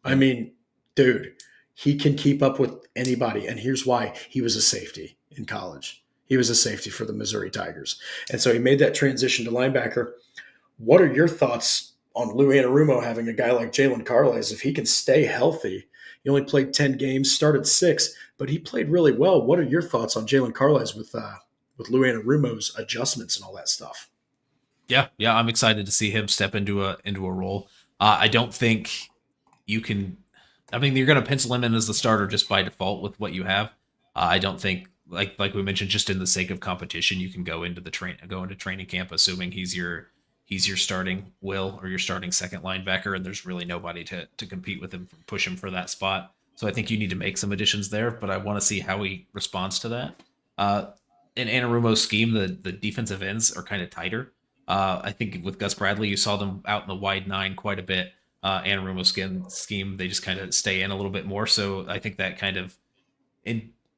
I mean, dude, he can keep up with anybody. And here's why. He was a safety in college. He was a safety for the Missouri Tigers. And so he made that transition to linebacker. What are your thoughts on Lou Anarumo having a guy like Jalen Carley's? If he can stay healthy, he only played 10 games, started 6, but he played really well. What are your thoughts on Jalen Carley's with Lou Anarumo's adjustments and all that stuff? Yeah, I'm excited to see him step into a role. I don't think you can. I mean, you're going to pencil him in as the starter just by default with what you have. I don't think, like we mentioned, just in the sake of competition, you can go into training camp assuming he's your starting will or your starting second linebacker, and there's really nobody to compete with him, push him for that spot. So I think you need to make some additions there, but I want to see how he responds to that. In Anarumo's scheme, the defensive ends are kind of tighter. I think with Gus Bradley, you saw them out in the wide 9 quite a bit. Anarumo's scheme, they just kind of stay in a little bit more. So I think that kind of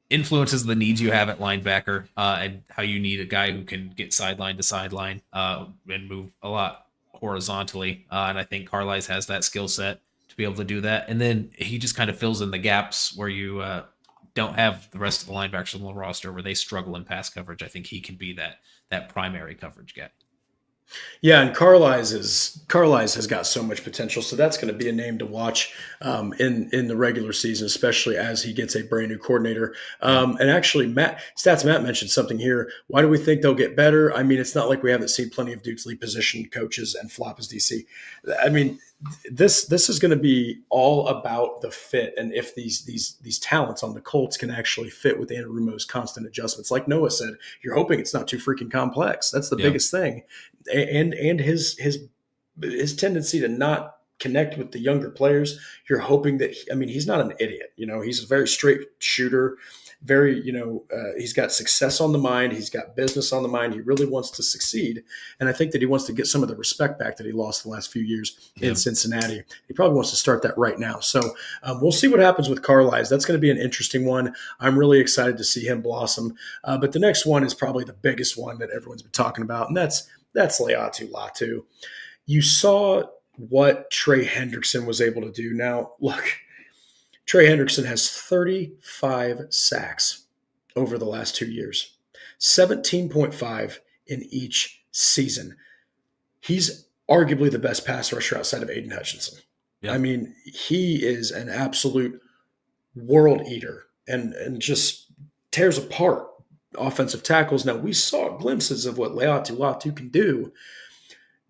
influences the needs you have at linebacker and how you need a guy who can get sideline to sideline and move a lot horizontally. And I think Carlisle has that skill set to be able to do that. And then he just kind of fills in the gaps where you don't have the rest of the linebackers on the roster where they struggle in pass coverage. I think he can be that primary coverage guy. Yeah, and Carlisle has got so much potential, so that's going to be a name to watch in the regular season, especially as he gets a brand new coordinator. And actually, Matt mentioned something here. Why do we think they'll get better? I mean, it's not like we haven't seen plenty of dudes lead position coaches and flop as DC. I mean, this is going to be all about the fit, and if these talents on the Colts can actually fit with Anarumo's constant adjustments. Like Noah said, you're hoping it's not too freaking complex. That's the biggest thing, and his tendency to not connect with the younger players. You're hoping that he's not an idiot. He's a very straight shooter. Very, he's got success on the mind. He's got business on the mind. He really wants to succeed. And I think that he wants to get some of the respect back that he lost the last few years in Cincinnati. He probably wants to start that right now. So we'll see what happens with Carlisle. That's going to be an interesting one. I'm really excited to see him blossom. But the next one is probably the biggest one that everyone's been talking about, and that's Laiatu Latu. You saw what Trey Hendrickson was able to do. Now, look, Trey Hendrickson has 35 sacks over the last 2 years, 17.5 in each season. He's arguably the best pass rusher outside of Aiden Hutchinson. Yeah. I mean, he is an absolute world eater and just tears apart offensive tackles. Now, we saw glimpses of what Leatu Latu can do.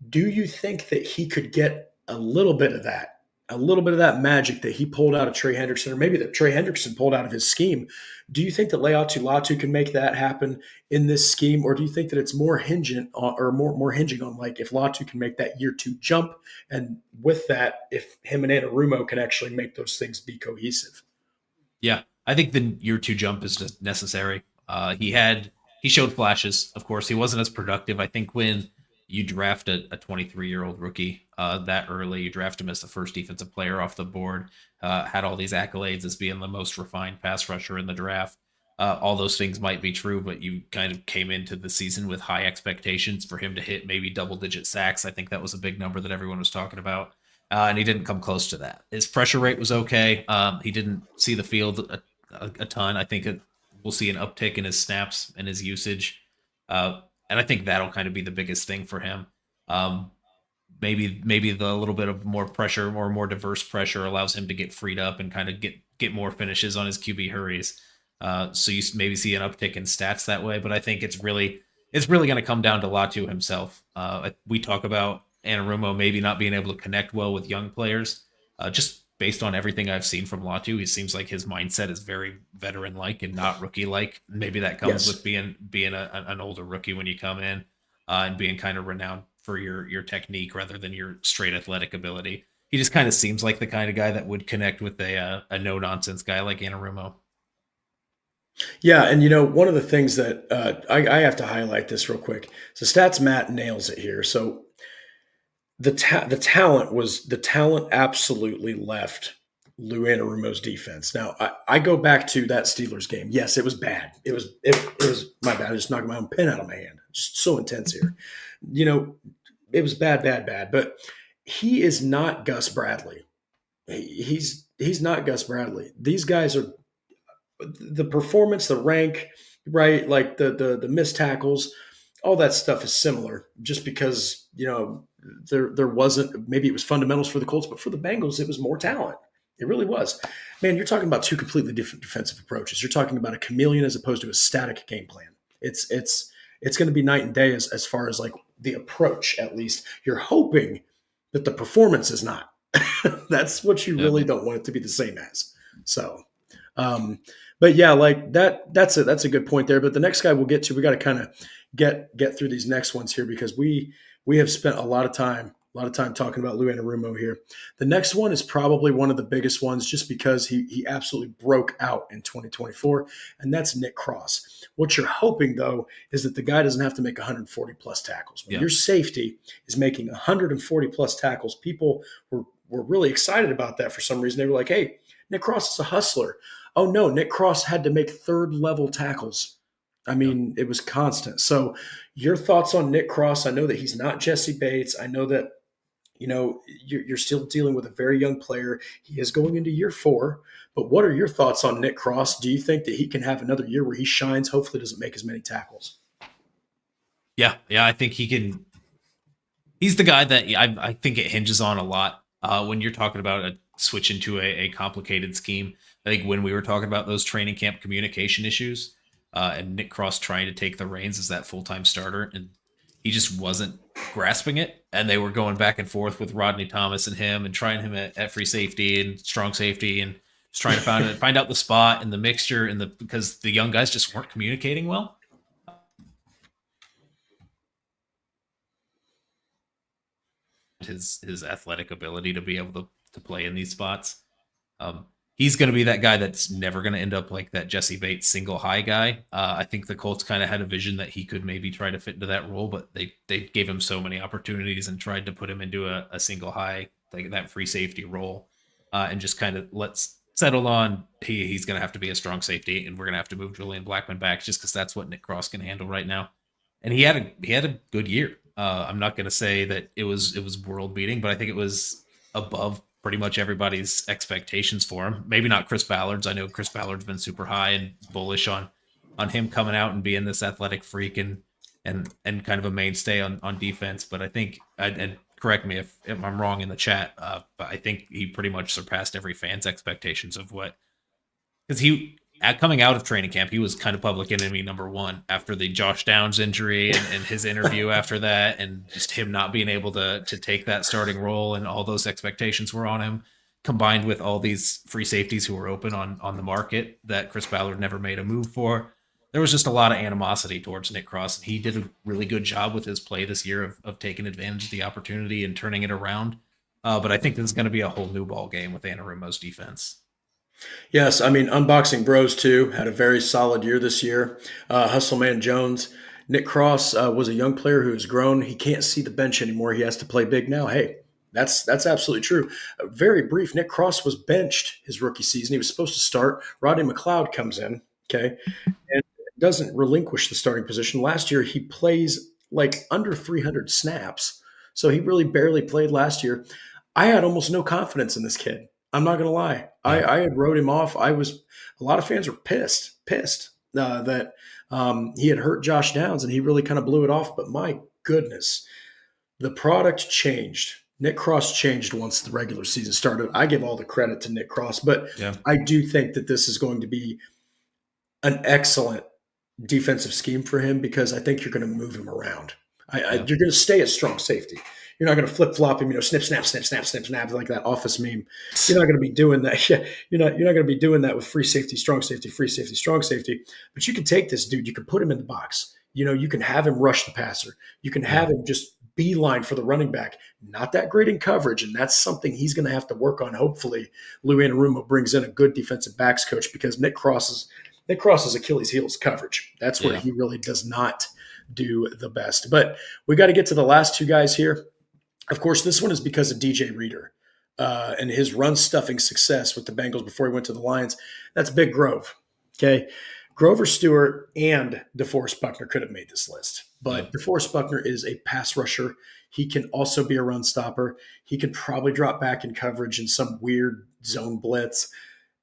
Do you think that he could get a little bit of that magic that he pulled out of Trey Hendrickson, or maybe that Trey Hendrickson pulled out of his scheme? Do you think that Leatu Latu can make that happen in this scheme, or do you think that it's more hinging on, or more hinging on, like, if Latu can make that year two jump, and with that, if him and Anarumo can actually make those things be cohesive? Yeah, I think the year two jump is just necessary. He showed flashes. Of course, he wasn't as productive. I think when you draft a 23-year-old rookie that early, you draft him as the first defensive player off the board, had all these accolades as being the most refined pass rusher in the draft. All those things might be true, but you kind of came into the season with high expectations for him to hit maybe double-digit sacks. I think that was a big number that everyone was talking about. And he didn't come close to that. His pressure rate was okay. He didn't see the field a ton. I think we'll see an uptick in his snaps and his usage. And I think that'll kind of be the biggest thing for him. Um, maybe the little bit of more pressure or more diverse pressure allows him to get freed up and kind of get more finishes on his QB hurries. So you maybe see an uptick in stats that way. But I think it's really going to come down to Latu himself. We talk about Anarumo maybe not being able to connect well with young players. Just based on everything I've seen from Latu, he seems like his mindset is very veteran-like and not rookie-like. Maybe that comes Yes. with being an older rookie when you come in and being kind of renowned for your technique rather than your straight athletic ability. He just kind of seems like the kind of guy that would connect with a no-nonsense guy like Anarumo. Yeah, and one of the things that I have to highlight this real quick. So Stats Matt nails it here. So the talent absolutely left Lou Anarumo's defense. Now I go back to that Steelers game. Yes, it was bad. It was my bad. I just knocked my own pen out of my hand. Just so intense here. You know, it was bad, bad, bad. But he is not Gus Bradley. He's not Gus Bradley. These guys are the performance, the rank, right? Like the missed tackles, all that stuff is similar. Just because there wasn't, maybe it was fundamentals for the Colts, but for the Bengals it was more talent. It really was. Man, you're talking about two completely different defensive approaches. You're talking about a chameleon as opposed to a static game plan. It's going to be night and day as far as like the approach. At least you're hoping that the performance is not. That's what you Yeah. really don't want it to be the same as. So, um, but yeah, like that. That's a good point there. But the next guy we'll get to, we got to kind of get through these next ones here because we have spent a lot of time talking about Lou Anarumo here. The next one is probably one of the biggest ones, just because he absolutely broke out in 2024, and that's Nick Cross. What you're hoping though is that the guy doesn't have to make 140 plus tackles. When Yeah. your safety is making 140 plus tackles, people were really excited about that for some reason. They were like, "Hey, Nick Cross is a hustler." Oh no, Nick Cross had to make third level tackles. I Yeah. mean, it was constant. So, your thoughts on Nick Cross? I know that he's not Jesse Bates. I know that you're still dealing with a very young player. He is going into year 4. But what are your thoughts on Nick Cross? Do you think that he can have another year where he shines? Hopefully, doesn't make as many tackles. Yeah. I think he can. He's the guy that I think it hinges on a lot when you're talking about a switch into a complicated scheme. I think when we were talking about those training camp communication issues and Nick Cross trying to take the reins as that full-time starter, and he just wasn't grasping it. And they were going back and forth with Rodney Thomas and him and trying him at free safety and strong safety and just trying to find out the spot and the mixture because the young guys just weren't communicating well. His athletic ability to be able to play in these spots. He's going to be that guy that's never going to end up like that Jesse Bates single high guy. I think the Colts kind of had a vision that he could maybe try to fit into that role, but they gave him so many opportunities and tried to put him into a single high, like that free safety role, and just kind of let's settle on he's going to have to be a strong safety, and we're going to have to move Julian Blackman back just because that's what Nick Cross can handle right now. And he had a good year. I'm not going to say that it was world beating, but I think it was above pretty much everybody's expectations for him. Maybe not Chris Ballard's. I know Chris Ballard's been super high and bullish on him coming out and being this athletic freak and kind of a mainstay on defense. But I think, and correct me if I'm wrong in the chat, but I think he pretty much surpassed every fan's expectations of what, because coming out of training camp, he was kind of public enemy number one after the Josh Downs injury and his interview after that, and just him not being able to take that starting role, and all those expectations were on him, combined with all these free safeties who were open on the market that Chris Ballard never made a move for. There was just a lot of animosity towards Nick Cross, and he did a really good job with his play this year of taking advantage of the opportunity and turning it around. But I think this is going to be a whole new ball game with Anarumo's defense. Yes, I mean, Unboxing Bros, too, had a very solid year this year. Hustleman Jones, Nick Cross was a young player who has grown. He can't see the bench anymore. He has to play big now. Hey, that's absolutely true. Very brief, Nick Cross was benched his rookie season. He was supposed to start. Rodney McLeod comes in, okay, and doesn't relinquish the starting position. Last year, he plays like under 300 snaps, so he really barely played last year. I had almost no confidence in this kid. I'm not going to lie. I had wrote him off. A lot of fans were pissed that he had hurt Josh Downs, and he really kind of blew it off. But my goodness, the product changed. Nick Cross changed once the regular season started. I give all the credit to Nick Cross, but I do think that this is going to be an excellent defensive scheme for him, because I think you're going to move him around. You're going to stay a strong safety. You're not going to flip flop him, snip, snap, snip, snap, snip, snap, like that Office meme. You're not going to be doing that. Yeah, you're not going to be doing that with free safety, strong safety, free safety, strong safety. But you can take this dude, you can put him in the box. You can have him rush the passer. You can have him just beeline for the running back. Not that great in coverage, and that's something he's going to have to work on. Hopefully, Lou Anarumo brings in a good defensive backs coach, because Nick Cross's Achilles heel is coverage. That's where he really does not do the best. But we got to get to the last two guys here. Of course, this one is because of DJ Reader and his run-stuffing success with the Bengals before he went to the Lions. That's Big Grove, okay? Grover Stewart and DeForest Buckner could have made this list, but DeForest Buckner is a pass rusher. He can also be a run stopper. He can probably drop back in coverage in some weird zone blitz.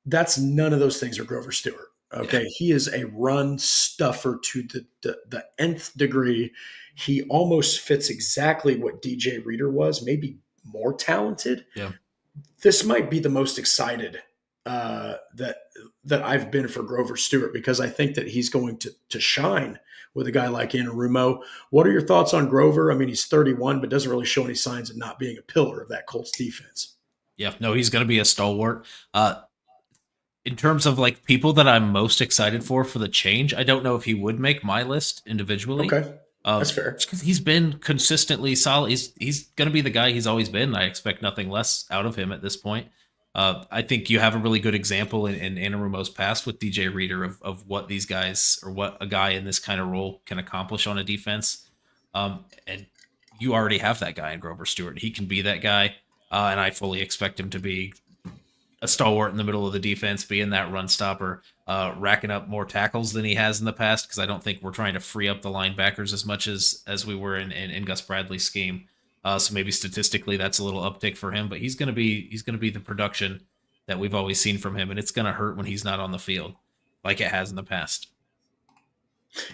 That's none of those things are Grover Stewart. Okay, he is a run stuffer to the nth degree. He almost fits exactly what DJ Reader was, maybe more talented. Yeah, this might be the most excited that I've been for Grover Stewart, because I think that he's going to shine with a guy like Anarumo. What are your thoughts on Grover? I mean, he's 31, but doesn't really show any signs of not being a pillar of that Colts defense. Yeah, no, he's going to be a stalwart. In terms of like people that I'm most excited for the change, I don't know if he would make my list individually. Okay, that's fair. Because he's been consistently solid. He's going to be the guy he's always been. I expect nothing less out of him at this point. I think you have a really good example in Anarumo's past with DJ Reader of what these guys, or what a guy in this kind of role can accomplish on a defense. And you already have that guy in Grover Stewart. He can be that guy, and I fully expect him to be a stalwart in the middle of the defense, being that run stopper, racking up more tackles than he has in the past, because I don't think we're trying to free up the linebackers as much as we were in Gus Bradley's scheme. So maybe statistically that's a little uptick for him, but he's gonna be the production that we've always seen from him, and it's gonna hurt when he's not on the field like it has in the past.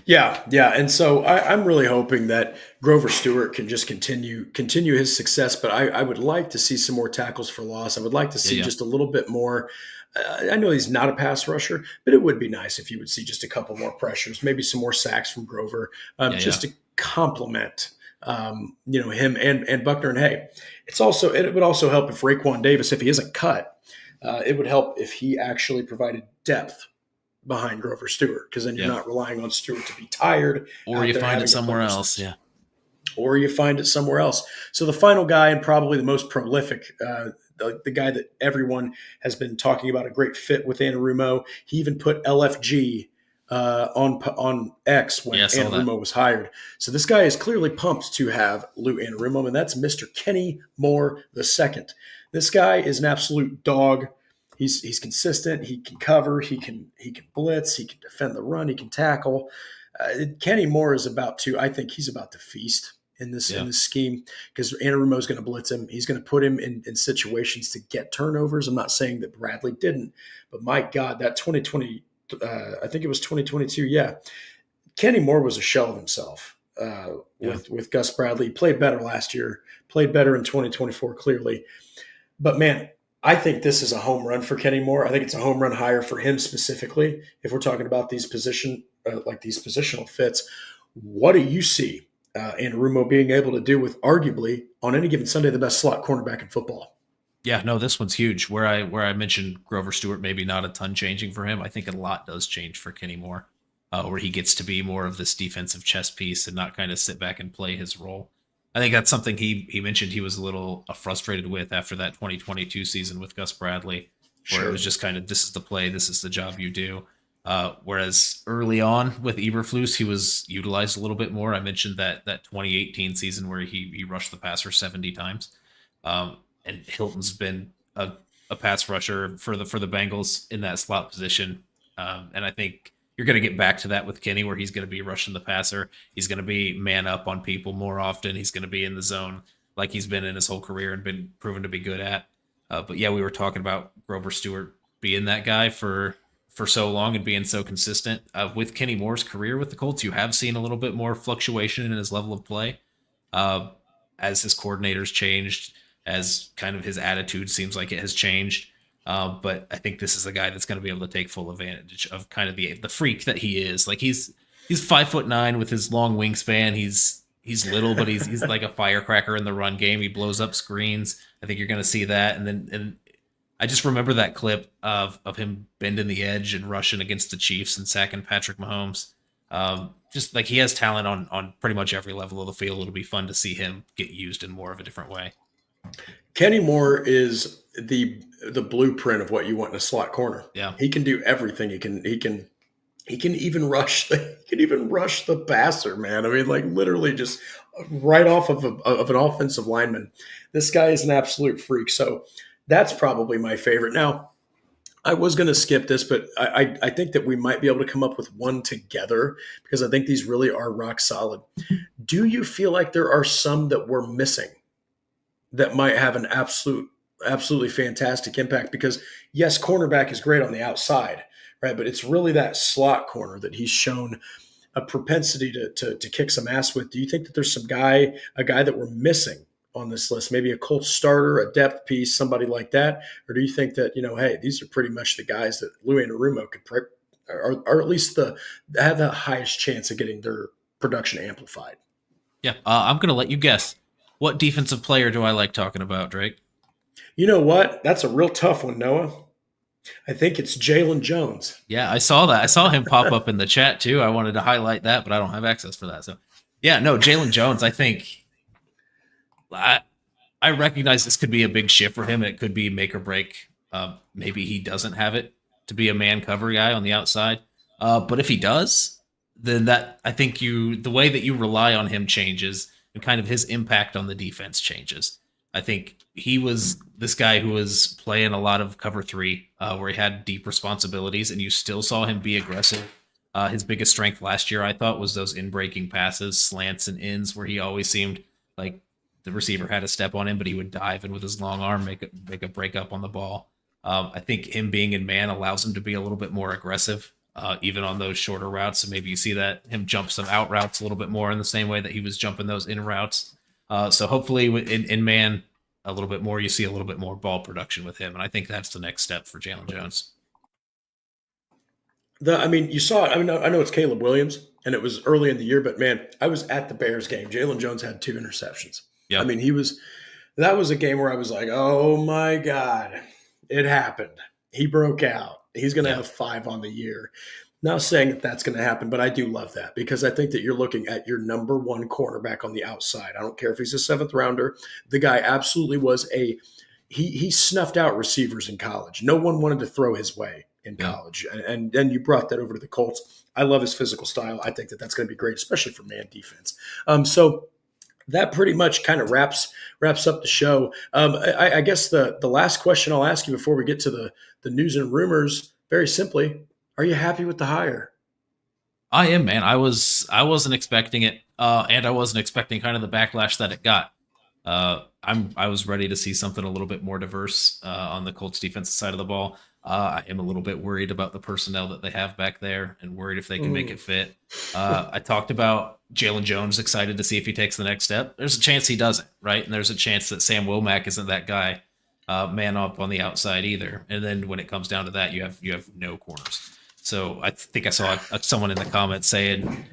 Yeah. And so I'm really hoping that Grover Stewart can just continue his success, but I would like to see some more tackles for loss. I would like to see just a little bit more. I know he's not a pass rusher, but it would be nice if you would see just a couple more pressures, maybe some more sacks from Grover, just to complement him and Buckner. And hey, it would also help if Raekwon Davis, if he isn't cut, it would help if he actually provided depth behind Grover Stewart, because then you're not relying on Stewart to be tired. Or you find it somewhere else. Yeah. Or you find it somewhere else. So the final guy, and probably the most prolific, the guy that everyone has been talking about, a great fit with Anarumo. He even put LFG on X when Anarumo was hired. So this guy is clearly pumped to have Lou Anarumo, and that's Mr. Kenny Moore II. This guy is an absolute dog. He's consistent. He can cover. He can blitz. He can defend the run. He can tackle. Kenny Moore is about to. I think he's about to feast in this scheme, because Anarumo is going to blitz him. He's going to put him in situations to get turnovers. I'm not saying that Bradley didn't, but my God, that 2020, I think it was 2022. Yeah, Kenny Moore was a shell of himself with Gus Bradley. He played better last year. Played better in 2024, clearly. But man, I think this is a home run for Kenny Moore. I think it's a home run hire for him specifically. If we're talking about these these positional fits, what do you see Anarumo being able to do with arguably on any given Sunday the best slot cornerback in football? Yeah, no, this one's huge. Where I mentioned Grover Stewart, maybe not a ton changing for him. I think a lot does change for Kenny Moore, where he gets to be more of this defensive chess piece and not kind of sit back and play his role. I think that's something he mentioned he was a little frustrated with after that 2022 season with Gus Bradley, where it was just kind of, this is the play, this is the job you do. Whereas early on with Eberflus, he was utilized a little bit more. I mentioned that 2018 season where he rushed the passer 70 times. And Hilton's been a pass rusher for the Bengals in that slot position. And I think you're going to get back to that with Kenny, where he's going to be rushing the passer. He's going to be man up on people more often. He's going to be in the zone like he's been in his whole career and been proven to be good at. But yeah, we were talking about Grover Stewart being that guy for so long and being so consistent. With Kenny Moore's career with the Colts, you have seen a little bit more fluctuation in his level of play as his coordinators changed, as kind of his attitude seems like it has changed. But I think this is a guy that's going to be able to take full advantage of kind of the freak that he is. Like he's 5'9" with his long wingspan. He's little, but he's like a firecracker in the run game. He blows up screens. I think you're going to see that. And I just remember that clip of him bending the edge and rushing against the Chiefs and sacking Patrick Mahomes. Just like he has talent on pretty much every level of the field. It'll be fun to see him get used in more of a different way. Kenny Moore is the blueprint of what you want in a slot corner. Yeah, he can do everything. He can even rush the passer, man. I mean, like literally just right off of an offensive lineman. This guy is an absolute freak. So that's probably my favorite. Now, I was going to skip this, but I think that we might be able to come up with one together because I think these really are rock solid. Do you feel like there are some that we're missing that might have an absolutely fantastic impact? Because yes, cornerback is great on the outside, right? But it's really that slot corner that he's shown a propensity to kick some ass with. Do you think that there's a guy that we're missing on this list? Maybe a Colts starter, a depth piece, somebody like that? Or do you think that, hey, these are pretty much the guys that Lou Anarumo could or at least have the highest chance of getting their production amplified? Yeah, I'm going to let you guess. What defensive player do I like talking about, Drake? You know what? That's a real tough one, Noah. I think it's Jalen Jones. Yeah, I saw that. I saw him pop up in the chat too. I wanted to highlight that, but I don't have access for that. So, yeah, no, Jalen Jones, I think I recognize this could be a big shift for him. It could be make or break. Maybe he doesn't have it to be a man cover guy on the outside. But if he does, then I think the way that you rely on him changes. And kind of his impact on the defense changes. I think he was this guy who was playing a lot of cover 3, where he had deep responsibilities, and you still saw him be aggressive. His biggest strength last year, I thought, was those in-breaking passes, slants, and ins, where he always seemed like the receiver had a step on him, but he would dive in with his long arm, make a break up on the ball. I think him being in man allows him to be a little bit more aggressive. Even on those shorter routes. So maybe you see that him jump some out routes a little bit more in the same way that he was jumping those in routes. So hopefully in man a little bit more, you see a little bit more ball production with him. And I think that's the next step for Jalen Jones. You saw it. I know it's Caleb Williams and it was early in the year, but man, I was at the Bears game. Jalen Jones had 2 interceptions. Yeah. I mean, that was a game where I was like, oh my God, it happened. He broke out. He's going to have 5 on the year. Not saying that that's going to happen, but I do love that because I think that you're looking at your number 1 cornerback on the outside. I don't care if he's a 7th rounder. The guy absolutely was he snuffed out receivers in college. No one wanted to throw his way in college. And then you brought that over to the Colts. I love his physical style. I think that that's going to be great, especially for man defense. So that pretty much kind of wraps up the show. I guess the last question I'll ask you before we get to the news and rumors, very simply, are you happy with the hire? I am, man. I wasn't expecting it, and I wasn't expecting kind of the backlash that it got. I was ready to see something a little bit more diverse on the Colts defensive side of the ball. I am a little bit worried about the personnel that they have back there and worried if they can make it fit. I talked about Jalen Jones, excited to see if he takes the next step. There's a chance he doesn't, right? And there's a chance that Sam Womack isn't that guy. man up on the outside either. And then when it comes down to that, you have no corners. So I think I saw someone in the comments saying,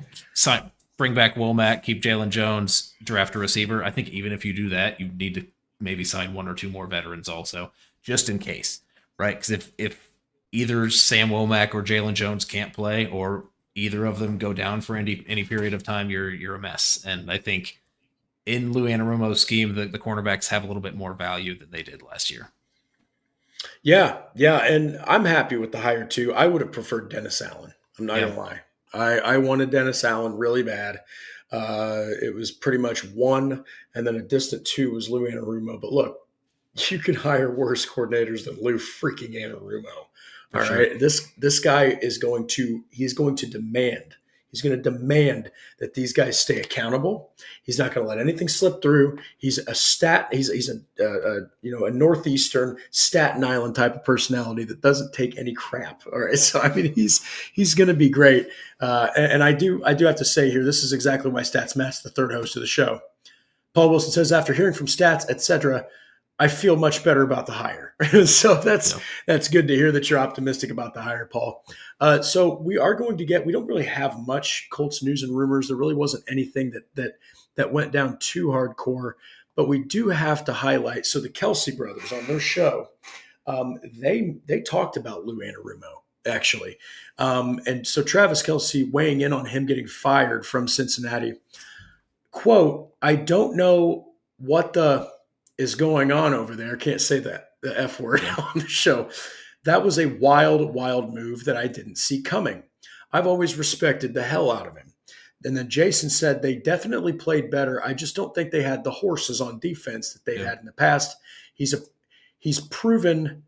bring back Womack, keep Jalen Jones, draft a receiver. I think even if you do that, you need to maybe sign one or two more veterans also, just in case, right? Because if either Sam Womack or Jalen Jones can't play, or either of them go down for any period of time, you're a mess. And I think in Lou Anarumo's scheme, the cornerbacks have a little bit more value than they did last year. Yeah, and I'm happy with the hire too. I would have preferred Dennis Allen. I'm not gonna lie. I wanted Dennis Allen really bad. It was pretty much one, and then a distant two was Lou Anarumo. But look, you can hire worse coordinators than Lou freaking Anarumo. All right, this guy is going to demand. He's going to demand that these guys stay accountable. He's not going to let anything slip through. He's a northeastern Staten Island type of personality that doesn't take any crap. All right, so I mean he's going to be great. And I do have to say here, this is exactly why Stats Matt's the third host of the show. Paul Wilson says, after hearing from Stats, etc., I feel much better about the hire. So that's good to hear that you're optimistic about the hire, Paul. So we are going to we don't really have much Colts news and rumors. There really wasn't anything that went down too hardcore, but we do have to highlight. So the Kelsey brothers on their show, they talked about Lou Anarumo actually. And so Travis Kelsey weighing in on him getting fired from Cincinnati. Quote, I don't know what is going on over there. Can't say the F word on the show. That was a wild, wild move that I didn't see coming. I've always respected the hell out of him. And then Jason said they definitely played better. I just don't think they had the horses on defense that they had in the past. He's proven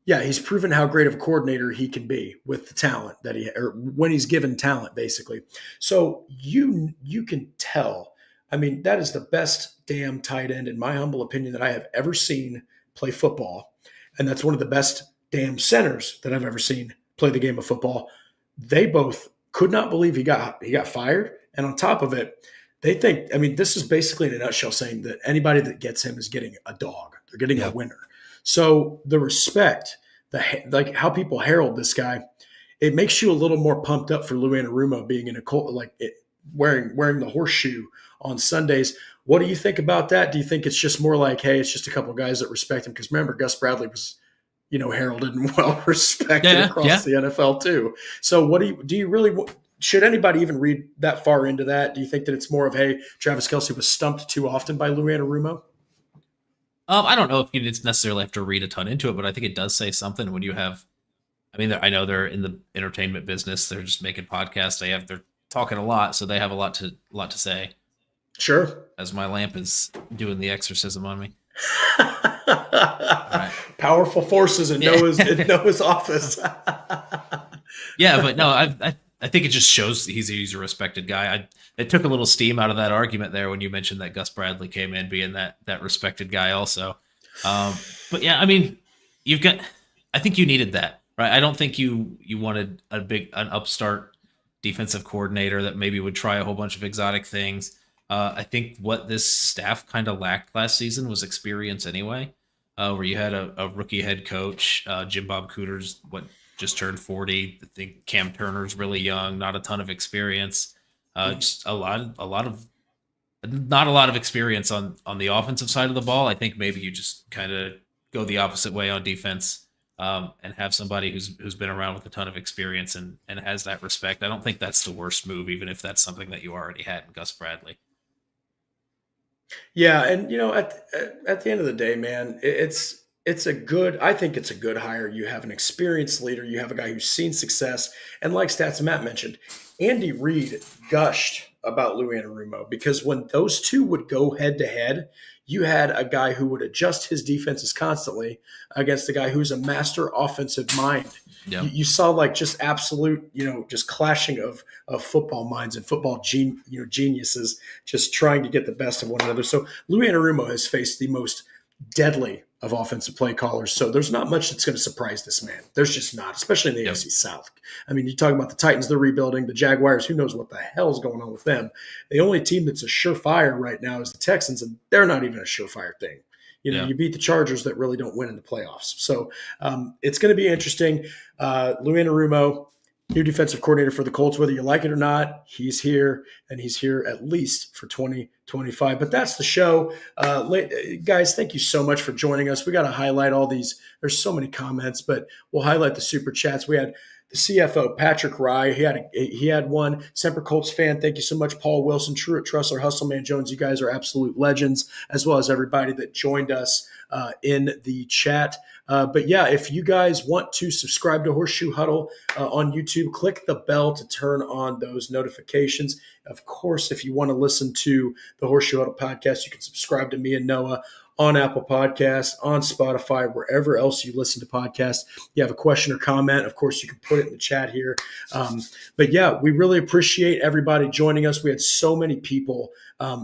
how great of a coordinator he can be with the talent or when he's given talent, basically. So you can tell. I mean, that is the best damn tight end, in my humble opinion, that I have ever seen play football. And that's one of the best damn centers that I've ever seen play the game of football. They both could not believe he got fired. And on top of it, they think, I mean, this is basically in a nutshell saying that anybody that gets him is getting a dog. They're getting a winner. So the respect, like how people herald this guy, it makes you a little more pumped up for Lou Anarumo being in a Colt, wearing the horseshoe on Sundays. What do you think about that? Do you think it's just more like, hey, it's just a couple of guys that respect him? Because remember, Gus Bradley was, heralded and well respected across the NFL too. So what do you really, should anybody even read that far into that? Do you think that it's more of, hey, Travis Kelsey was stumped too often by Lou Anarumo? I don't know if you necessarily have to read a ton into it, but I think it does say something when you have, I know they're in the entertainment business. They're just making podcasts. They're talking a lot, so they have a lot to say. Sure. As my lamp is doing the exorcism on me. Right. Powerful forces in Noah's office. Yeah, but no, I think it just shows he's a respected guy. It took a little steam out of that argument there when you mentioned that Gus Bradley came in being that respected guy also. But yeah, I mean, I think you needed that, right? I don't think you wanted an upstart defensive coordinator that maybe would try a whole bunch of exotic things. I think what this staff kind of lacked last season was experience anyway, where you had a rookie head coach, Jim Bob Cooter's just turned 40. I think Cam Turner's really young, not a ton of experience, just not a lot of experience on the offensive side of the ball. I think maybe you just kind of go the opposite way on defense. And have somebody who's been around with a ton of experience and has that respect. I don't think that's the worst move, even if that's something that you already had in Gus Bradley. Yeah, and at the end of the day, man, I think it's a good hire. You have an experienced leader. You have a guy who's seen success, and like Stats and Matt mentioned, Andy Reid gushed about Lou Anarumo because when those two would go head to head, you had a guy who would adjust his defenses constantly against a guy who's a master offensive mind. Yeah. You saw like just absolute, just clashing of football minds and football geniuses just trying to get the best of one another. So Lou Anarumo has faced the most deadly of offensive play callers. So there's not much that's going to surprise this man. There's just not, especially in the AFC South. I mean, you talk about the Titans, they're rebuilding, the Jaguars, who knows what the hell is going on with them. The only team that's a surefire right now is the Texans, and they're not even a surefire thing. Yeah. You beat the Chargers that really don't win in the playoffs. So it's going to be interesting. Lou Anarumo, new defensive coordinator for the Colts, whether you like it or not, he's here, and he's here at least for 2025. But that's the show. Guys, thank you so much for joining us. We got to highlight all these. There's so many comments, but we'll highlight the super chats. We had the CFO, Patrick Rye. He had one. Semper Colts fan, thank you so much. Paul Wilson, Truett Trussler, Hustleman Jones, you guys are absolute legends, as well as everybody that joined us in the chat. But yeah, if you guys want to subscribe to Horseshoe Huddle on YouTube, click the bell to turn on those notifications. Of course, if you want to listen to the Horseshoe Huddle podcast, you can subscribe to me and Noah on Apple Podcasts, on Spotify, wherever else you listen to podcasts. You have a question or comment, of course, you can put it in the chat here. But yeah, we really appreciate everybody joining us. We had so many people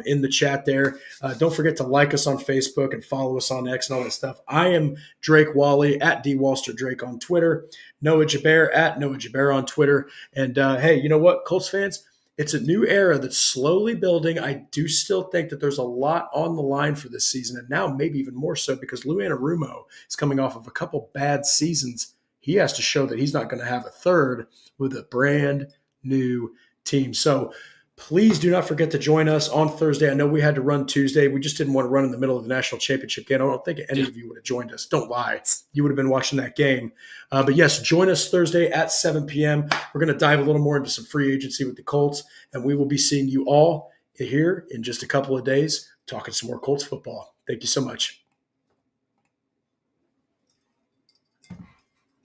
in the chat there. Don't forget to like us on Facebook and follow us on X and all that stuff. I am Drake Wally at DWalsterDrake on Twitter, Noah Gebert at Noah Gebert on Twitter. And hey, you know what, Colts fans? It's a new era that's slowly building. I do still think that there's a lot on the line for this season, and now maybe even more so because Lou Anarumo is coming off of a couple bad seasons. He has to show that he's not going to have a third with a brand new team. So please do not forget to join us on Thursday. I know we had to run Tuesday. We just didn't want to run in the middle of the national championship game. I don't think any of you would have joined us. Don't lie. You would have been watching that game. But yes, join us Thursday at 7 p.m. We're going to dive a little more into some free agency with the Colts, and we will be seeing you all here in just a couple of days talking some more Colts football. Thank you so much.